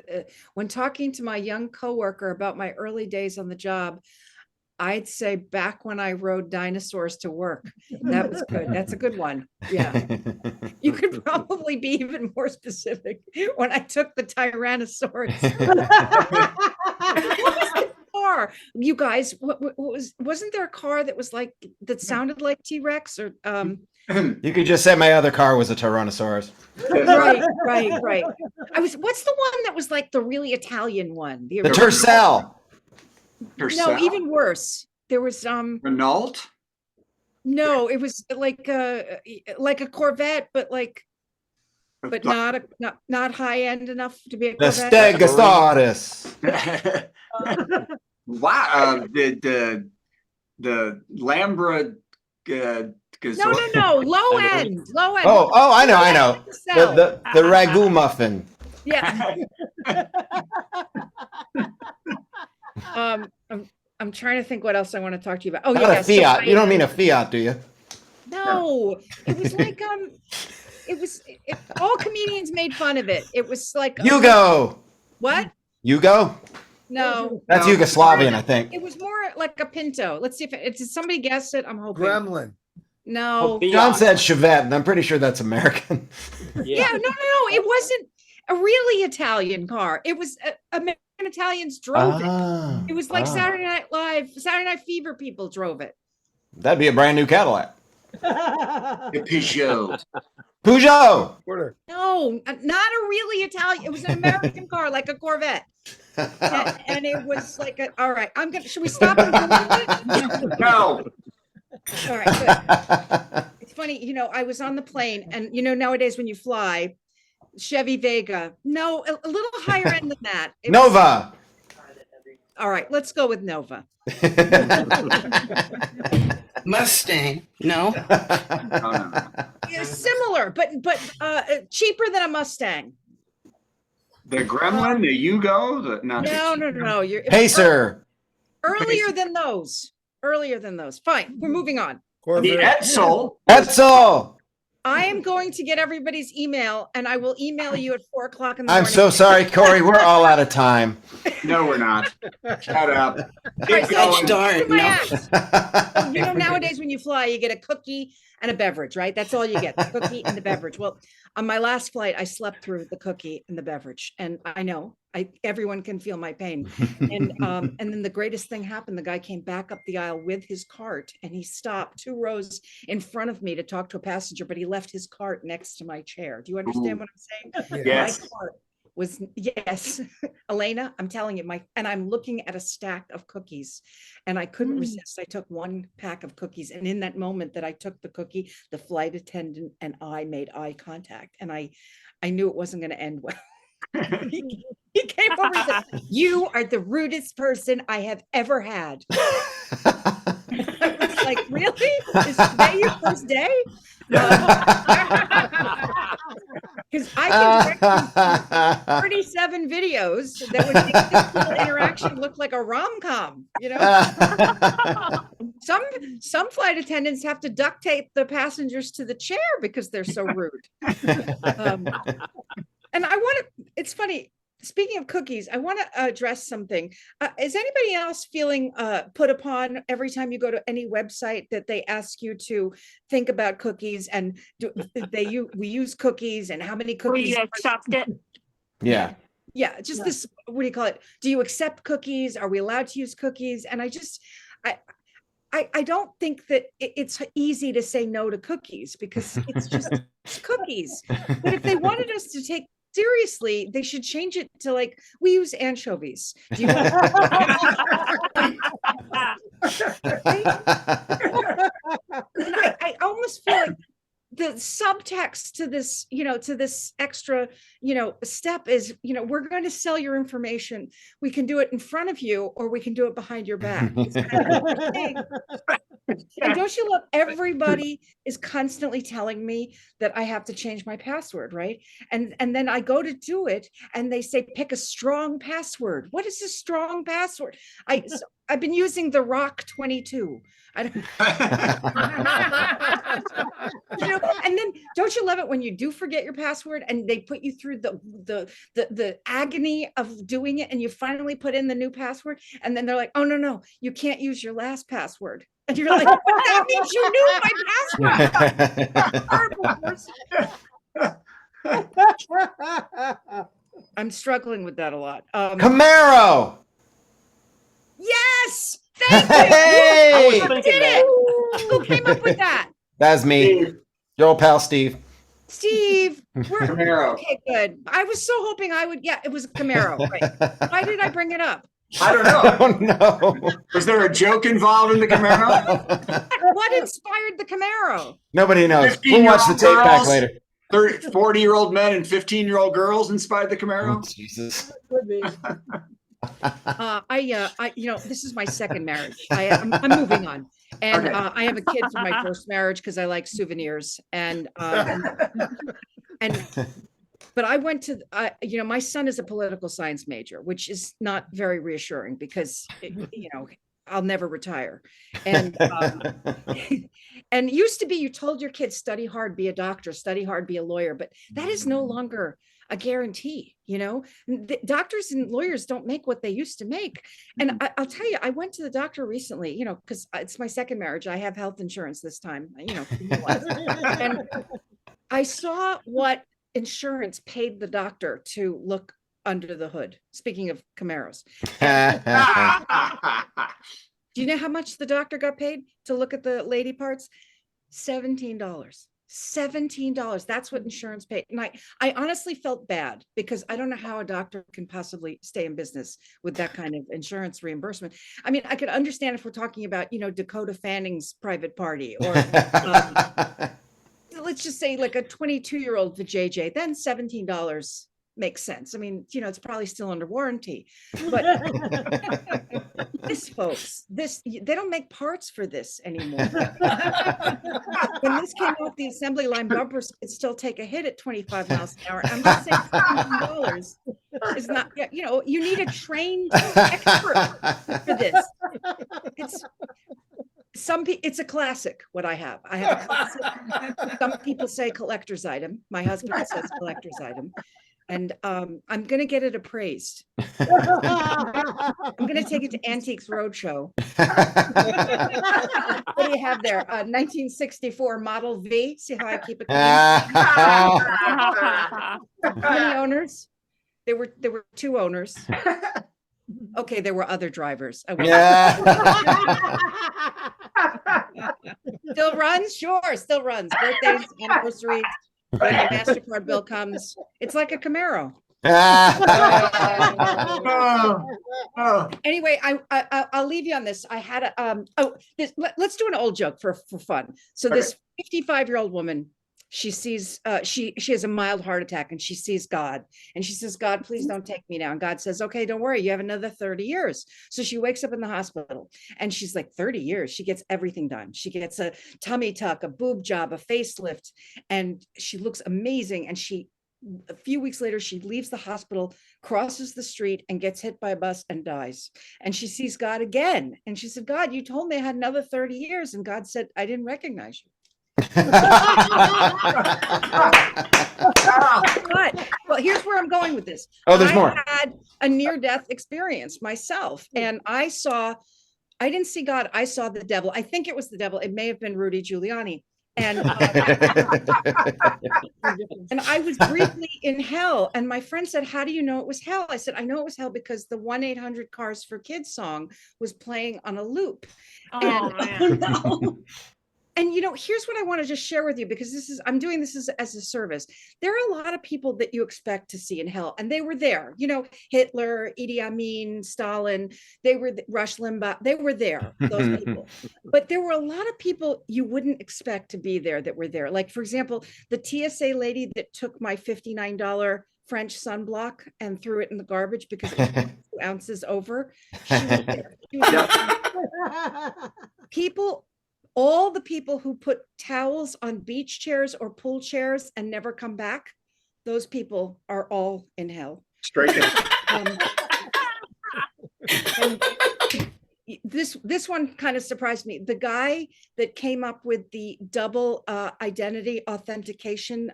when talking to my young coworker about my early days on the job, I'd say back when I rode dinosaurs to work. That was good. That's a good one. Yeah. You could probably be even more specific. When I took the Tyrannosaurus. What was the car? You guys, wasn't there a car that was like, that sounded like T-Rex or You could just say my other car was a Tyrannosaurus. Right. What's the one that was like the really Italian one? The Tassell. No, even worse. There was Renault. No, it was like a Corvette, but not high end enough to be a The Corvette. Stegosaurus. Wow. The Lambra. No. Low end. Oh, I know. The ragu muffin. Yeah. I'm trying to think what else I want to talk to you about. Oh, Not yeah, a Fiat. You don't mean a Fiat, do you? No, it was like all comedians made fun of it. It was like Yugo. What? Yugo? No. That's Yugoslavian, I think. It was more like a Pinto. Let's see if did somebody guess it? I'm hoping. Gremlin. No. John said Chevette, and I'm pretty sure that's American. Yeah, no. It wasn't a really Italian car. It was American Italians drove it. It was like Saturday Night Live, Saturday Night Fever people drove it. That'd be a brand new Cadillac. The Peugeot. No, not a really Italian. It was an American car, like a Corvette. And it was like all right, should we stop and Google it? No. All right, good. It's funny, I was on the plane, and nowadays when you fly, Chevy Vega. No, a little higher end than that. Nova. All right, let's go with Nova. Mustang. No. Yeah, similar, but cheaper than a Mustang. The Gremlin, the Yugo, No. You're Pacer. Earlier than those. Fine, we're moving on. The Edsel. I am going to get everybody's email, and I will email you at 4:00 in the morning. I'm so sorry, Cory. We're all out of time. No, we're not. Shut up. Nowadays when you fly, you get a cookie and a beverage, right? That's all you get, the cookie and the beverage. Well, on my last flight, I slept through the cookie and the beverage, and I know everyone can feel my pain. And then the greatest thing happened. The guy came back up the aisle with his cart, and he stopped 2 rows in front of me to talk to a passenger, but he left his cart next to my chair. Do you understand what I'm saying? Yes. My cart was, yes, Elena, I'm telling you, and I'm looking at a stack of cookies, and I couldn't resist. I took 1 pack of cookies, and in that moment that I took the cookie, the flight attendant and I made eye contact, and I knew it wasn't going to end well. He came over and said, "You are the rudest person I have ever had." I was like, "Really? Is today your first day?" Because I can 37 videos that would make this little interaction look like a rom-com, Some flight attendants have to duct tape the passengers to the chair because they're so rude. And it's funny, speaking of cookies, I want to address something. Is anybody else feeling put upon every time you go to any website that they ask you to think about cookies, and we use cookies, and how many cookies? We accept it. Yeah. Yeah, just this, what do you call it? Do you accept cookies? Are we allowed to use cookies? And I don't think that it's easy to say no to cookies, because it's just cookies. But if they wanted us to take seriously, they should change it to like, we use anchovies. Do you want And I almost feel like the subtext to this, to this extra, step is, we're going to sell your information. We can do it in front of you, or we can do it behind your back. It's kind of what we're saying. And don't you love, everybody is constantly telling me that I have to change my password, right? And then I go to do it and they say, pick a strong password. What is a strong password? I've been using the Rock 22. I don't and then don't you love it when you do forget your password and they put you through the agony of doing it and you finally put in the new password and then they're like, oh no, you can't use your last password. And you're like, that means you knew my password. Horrible person. I'm struggling with that a lot. Camaro. Yes, thank you. Hey! You did it. Who came up with that? That's me, your old pal Steve. Steve, Camaro. Okay, good. I was so hoping I would. Yeah, it was a Camaro. Right? Why did I bring it up? I don't know. Oh no! Was there a joke involved in the Camaro? What inspired the Camaro? Nobody knows. We'll watch the tape back later. 40-year-old men and 15-year-old girls inspired the Camaro. Oh, Jesus. This is my second marriage. I'm moving on, and Okay. I have a kid from my first marriage because I like souvenirs, but I went to, my son is a political science major, which is not very reassuring because, I'll never retire. And and used to be, you told your kids, study hard, be a doctor, study hard, be a lawyer, but that is no longer a guarantee. Doctors and lawyers don't make what they used to make. And I'll tell you, I went to the doctor recently, because it's my second marriage. I have health insurance this time, and I saw what insurance paid the doctor to look under the hood. Speaking of Camaros. Do you know how much the doctor got paid to look at the lady parts? $17. $17. That's what insurance paid. And I honestly felt bad because I don't know how a doctor can possibly stay in business with that kind of insurance reimbursement. I mean, I could understand if we're talking about, Dakota Fanning's private party or let's just say like a 22-year-old vajayjay, then $17 makes sense. I mean, it's probably still under warranty, but they don't make parts for this anymore. When this came off the assembly line, bumpers could still take a hit at 25 miles an hour. I'm just saying $17 is not, you need a trained expert for this. It's a classic. What I have a classic. Some people say collector's item. My husband says collector's item. And I'm going to get it appraised. I'm going to take it to Antiques Roadshow. What do you have there? 1964 Model V. See how I keep it clean? How many owners? There were 2 owners. Okay, there were other drivers. Still runs? Sure, still runs. Birthdays, anniversaries. When your MasterCard bill comes, it's like a Camaro. Anyway, I'll leave you on this. I had let's do an old joke for fun. So this 55-year-old woman, she sees she has a mild heart attack and she sees God and she says, God, please don't take me now. And God says, okay, don't worry, you have another 30 years. So she wakes up in the hospital and she's like, 30 years. She gets everything done. She gets a tummy tuck, a boob job, a facelift, and she looks amazing. And a few weeks later, she leaves the hospital, crosses the street and gets hit by a bus and dies. And she sees God again. And she said, God, you told me I had another 30 years. And God said, I didn't recognize you. Well, here's where I'm going with this. There's more. I had a near-death experience myself, and I didn't see God, I saw the devil. I think it was the devil. It may have been Rudy Giuliani. And and I was briefly in hell. And my friend said, how do you know it was hell? I said, I know it was hell because the 1-800-CARS-for-Kids song was playing on a loop. Oh, And And here's what I want to just share with you, because I'm doing this as a service. There are a lot of people that you expect to see in hell, and they were there. Hitler, Idi Amin, Stalin, Rush Limbaugh, they were there, those people. But there were a lot of people you wouldn't expect to be there that were there. Like, for example, the TSA lady that took my $59 French sunblock and threw it in the garbage because it was 2 ounces over. She was there. She was there. All the people who put towels on beach chairs or pool chairs and never come back, those people are all in hell. Straight in. And this one kind of surprised me. The guy that came up with the double identity authentication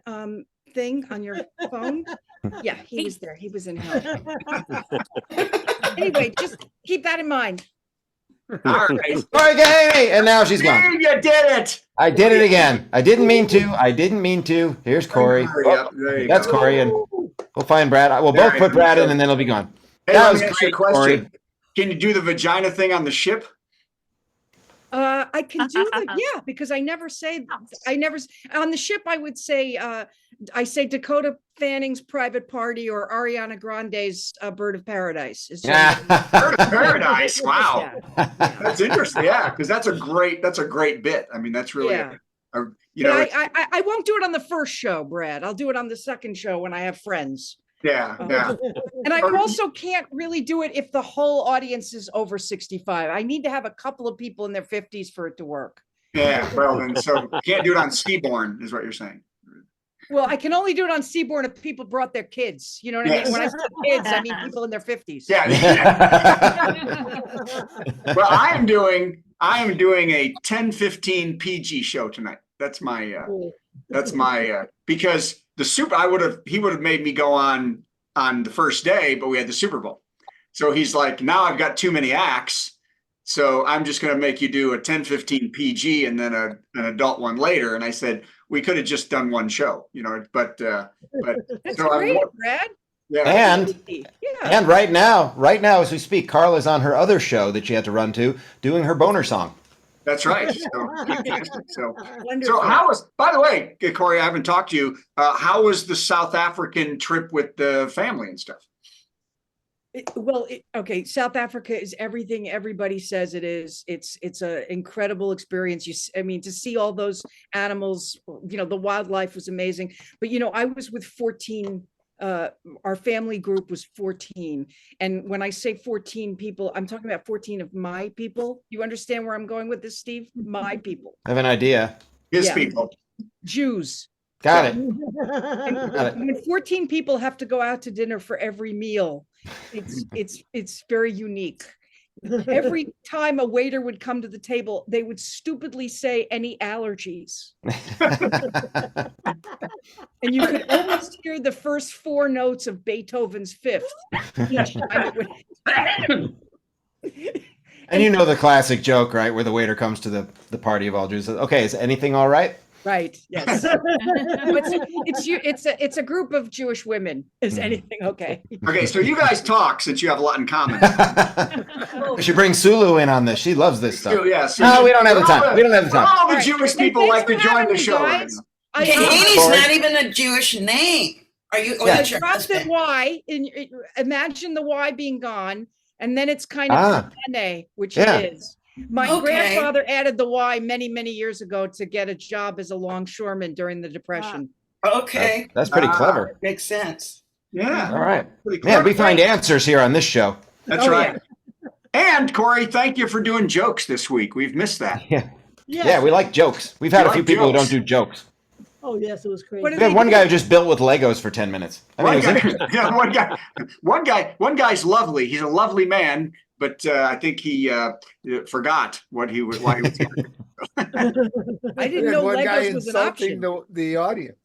thing on your phone, yeah, he was there. He was in hell. Anyway, just keep that in mind. All right. Cory Kahaney, and now she's gone. You did it. I did it again. I didn't mean to. Here's Cory. Yep, there you That's go. Cory, and we'll find Brad. We'll both put Brad in, and then he'll be gone. Hey, That let was me ask you a great, question. Cory. Can you do the vagina thing on the ship? I can do that, yeah, because I never on the ship. I would say I say Dakota Fanning's Private Party or Ariana Grande's Bird of Paradise. Bird of Paradise. Wow, Yeah. that's interesting. Yeah, because that's a great bit. I mean, that's really Yeah. it's- I won't do it on the first show, Brad. I'll do it on the second show when I have friends. yeah. And I also can't really do it if the whole audience is over 65. I need to have a couple of people in their 50s for it to work. Yeah, well, then, so you can't do it on Seaborn, is what you're saying. Well, I can only do it on Seaborn if people brought their kids. You know what I mean? When I say kids, I mean people in their 50s. Yeah. Well, I am doing a 10-15 PG show tonight. That's my because he would have made me go on the first day, but we had the Super Bowl. So he's like, now I've got too many acts. So I'm just going to make you do a 10-15 PG and then an adult one later. And I said, we could have just done one show, but That's so great, Brad. Yeah. And right now as we speak, Carla's on her other show that she had to run to, doing her boner song. That's right. So, fantastic. So Wonderful. how was, by the way, Cory, I haven't talked to you. How was the South African trip with the family and stuff? Okay. South Africa is everything everybody says it is. It's an incredible experience. To see all those animals, the wildlife was amazing. But, I was with 14 our family group was 14. And when I say 14 people, I'm talking about 14 of my people. You understand where I'm going with this, Steve? My people. I have an idea. His people. Jews. Got it. When 14 people have to go out to dinner for every meal, it's very unique. Every time a waiter would come to the table, they would stupidly say, "Any allergies?" And you could almost hear the first 4 notes of Beethoven's Fifth each time it would. And you know the classic joke, right? Where the waiter comes to the party of all Jews. Okay, is anything all right? Right. Yes. It's a group of Jewish women. Is anything okay? Okay, so you guys talk since you have a lot in common. We should bring Sulu in on this. She loves this stuff. Yeah, no, we don't have the time. We don't have the time. All the Jewish people like to join the show. Right now. Kahaney's not even a Jewish name. Are you? Oh, that's your dropped the husband. Y. Imagine the Y being gone, and then it's kind of Kahaney, which it is. My grandfather added the Y many, many years ago to get a job as a longshoreman during the Depression. Okay. That's pretty clever. Makes sense. Yeah. All right. Man, we find answers here on this show. That's right. Yeah. And Cory, thank you for doing jokes this week. We've missed that. Yeah, we like jokes. We've had a few people who don't do jokes. Oh yes, it was crazy. We had one guy who just built with Legos for 10 minutes. I mean, it was interesting. One guy's lovely. He's a lovely man, but I think he forgot why he was here. I didn't know one guy Legos was an option. the audience.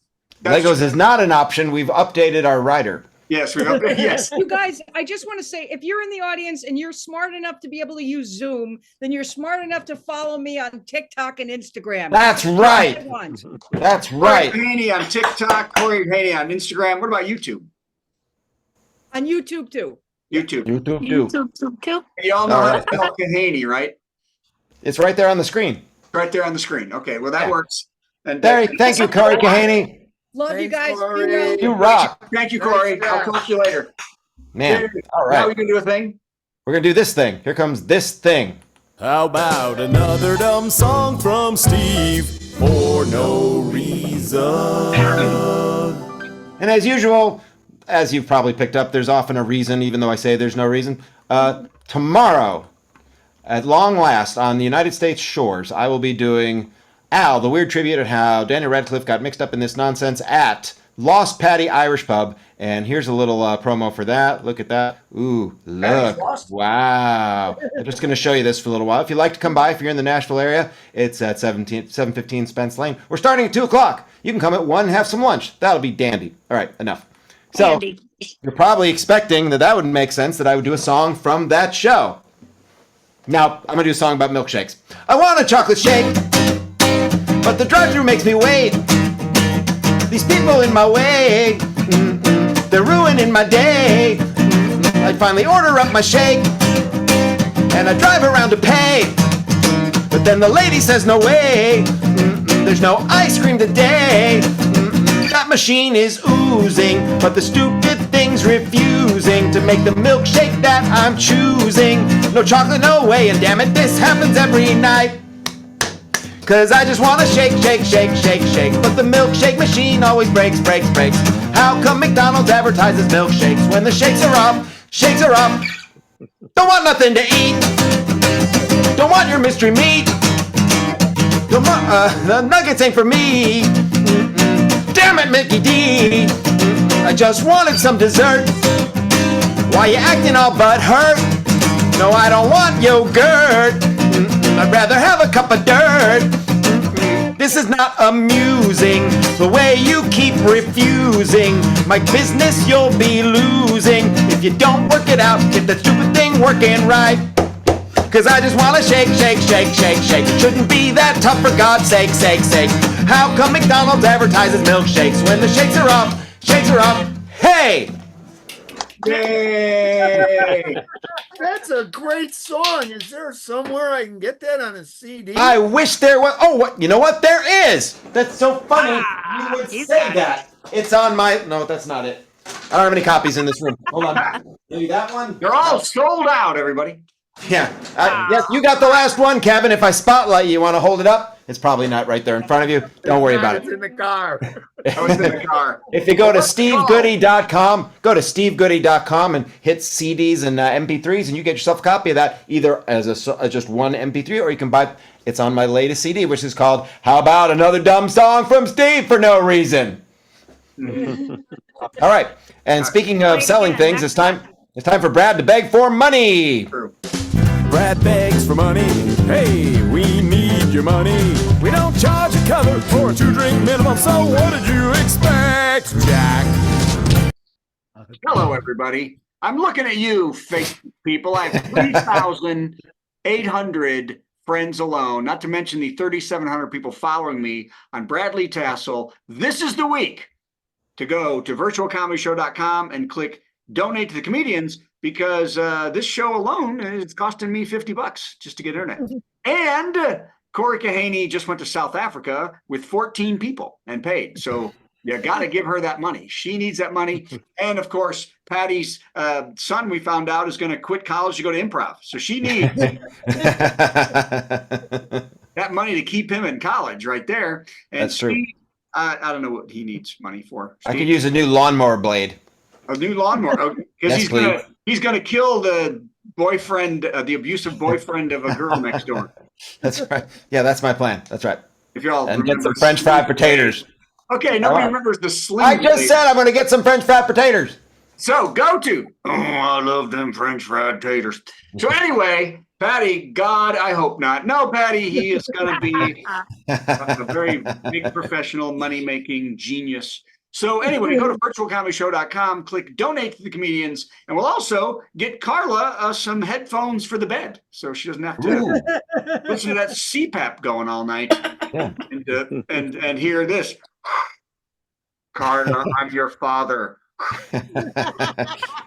Legos is not an option. We've updated our writer. Yes, we've updated. Yes. You guys, I just want to say, if you're in the audience and you're smart enough to be able to use Zoom, then you're smart enough to follow me on TikTok and Instagram. That's right. That's right. Cory Kahaney on TikTok, Cory Kahaney on Instagram. What about YouTube? On YouTube too. YouTube. YouTube too. You all know how to spell Kahaney, right? It's right there on the screen. Right there on the screen. Okay, well that works. And Thank you, Cory Kahaney. Love you guys. Cory. Be well. You rock. Thank you, Cory. Nice I'll job. talk to you later. Man, all Now we right. can do a thing. We're going to do this thing. Here comes this thing. How about another dumb song from Steve for no reason? And as usual, as you've probably picked up, there's often a reason, even though I say there's no reason. Tomorrow, at long last, on the United States shores, I will be doing Al, the weird tribute at how Daniel Radcliffe got mixed up in this nonsense at Lost Patty Irish Pub. And here's a little promo for that. Look at that. Ooh, look. Wow. I'm just going to show you this for a little while. If you'd like to come by, if you're in the Nashville area, it's at 715 Spence Lane. We're starting at 2 o'clock. You can come at 1 and have some lunch. That'll be dandy. All right, enough. So you're probably expecting that would make sense, that I would do a song from that show. Now, I'm going to do a song about milkshakes. I want a chocolate shake, but the drive-thru makes me wait. These people in my way, they're ruining my day. I finally order up my shake, and I drive around to pay. But then the lady says, no way, there's no ice cream today. That machine is oozing, but the stupid thing's refusing to make the milkshake that I'm choosing. No chocolate, no way, and damn it, this happens every night. Cause I just wanna shake, shake, shake, shake, shake, but the milkshake machine always breaks. How come McDonald's advertises milkshakes when the shakes are up? Shakes are up. Don't want nothing to eat. Don't want your mystery meat. Don't want, the nuggets ain't for me. Damn it, Mickey D. I just wanted some dessert. Why you acting all butthurt? No, I don't want yogurt. I'd rather have a cup of dirt. This is not amusing, the way you keep refusing. My business you'll be losing. If you don't work it out, get that stupid thing working right. Cause I just wanna shake, shake, shake, shake, shake. It shouldn't be that tough, for God's sake, sake, sake. How come McDonald's advertises milkshakes when the shakes are up? Shakes are up. Hey! Yay! That's a great song. Is there somewhere I can get that on a CD? I wish there was. Oh, what? You know what? There is. That's so funny. You would say that. It's on my. No, that's not it. I don't have any copies in this room. Hold on. Maybe that one. They're all sold out, everybody. Yeah. Yes, you got the last one, Kevin. If I spotlight you, want to hold it up? It's probably not right there in front of you. Don't worry about it. It's in the car. I was in the car. If you go to stevegoodie.com, go to stevegoodie.com and hit CDs and MP3s, and you get yourself a copy of that, either as just one MP3, or you can buy. It's on my latest CD, which is called "How About Another Dumb Song from Steve for No Reason." All right. And speaking of selling things, it's time for Brad to beg for money. True. Brad begs for money. Hey, we need your money. We don't charge a cover for a 2-drink minimum, so what did you expect, Jack? Hello, everybody. I'm looking at you, Facebook people. I have 3,800 friends alone, not to mention the 3,700 people following me on Bradley Tassell. This is the week to go to virtualcomedyshow.com and click donate to the comedians, because this show alone is costing me $50 just to get internet. And Cory Kahaney just went to South Africa with 14 people and paid. So you got to give her that money. She needs that money. And of course, Patty's son, we found out, is going to quit college to go to improv. So she needs that money to keep him in college right there. And That's true. I don't know what he needs money for. I could use a new lawnmower blade. A new lawnmower, because Yes, he's gonna kill the boyfriend, the abusive boyfriend of a girl next door. That's right. Yeah, that's my plan. That's right. If y'all And get remember some French fried potatoes. Okay, nobody remembers the sling. I just blade. said I'm going to get some French fried potatoes. So go to. Oh, I love them French fried taters. So anyway, Patty, God, I hope not. No, Patty, he is going to be a very big professional money-making genius. So anyway, go to virtualcomedyshow.com, click donate to the comedians, and we'll also get Carla some headphones for the bed, so she doesn't have to listen to that CPAP going all night and hear this. Carla, I'm your father.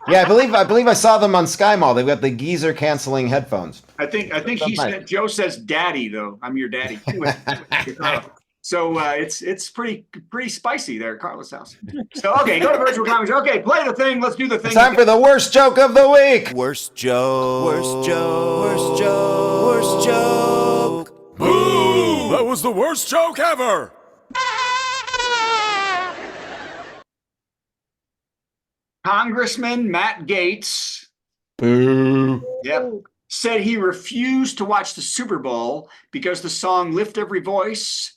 Yeah, I believe I saw them on Sky Mall. They've got the geezer canceling headphones. I think he said, Joe says daddy though. I'm your daddy. Anyway, so it's pretty spicy there at Carla's house. So okay, go to virtual comedy. Okay, play the thing. Let's do the thing. It's time for the worst joke of the week. Worst joke. Worst joke. Worst joke. Worst joke. Boo! That was the worst joke ever. Congressman Matt Gaetz. Boo. Yep. Said he refused to watch the Super Bowl because the song Lift Every Voice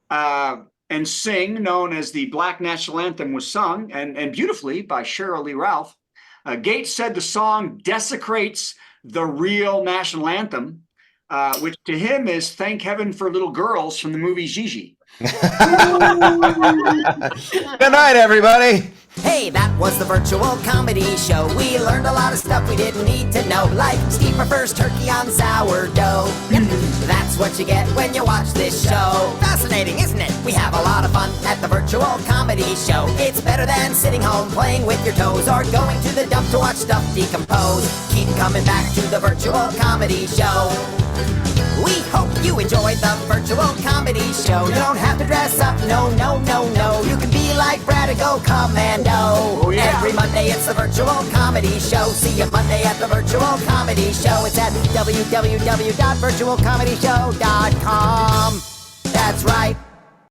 and Sing, known as the Black National Anthem, was sung and beautifully by Cheryl Lee Ralph. Gaetz said the song desecrates the real national anthem, which to him is Thank Heaven for Little Girls from the movie Gigi. Good night, everybody. Hey, that was the virtual comedy show. We learned a lot of stuff we didn't need to know, like Steve prefers turkey on sourdough. Yep, that's what you get when you watch this show. Fascinating, isn't it? We have a lot of fun at the virtual comedy show. It's better than sitting home playing with your toes or going to the dump to watch stuff decompose. Keep coming back to the virtual comedy show. We hope you enjoyed the virtual comedy show. You don't have to dress up, no. You can be like Brad and go commando. Oh, yeah. Every Monday it's the virtual comedy show. See you Monday at the virtual comedy show. It's at www.virtualcomedyshow.com. That's right.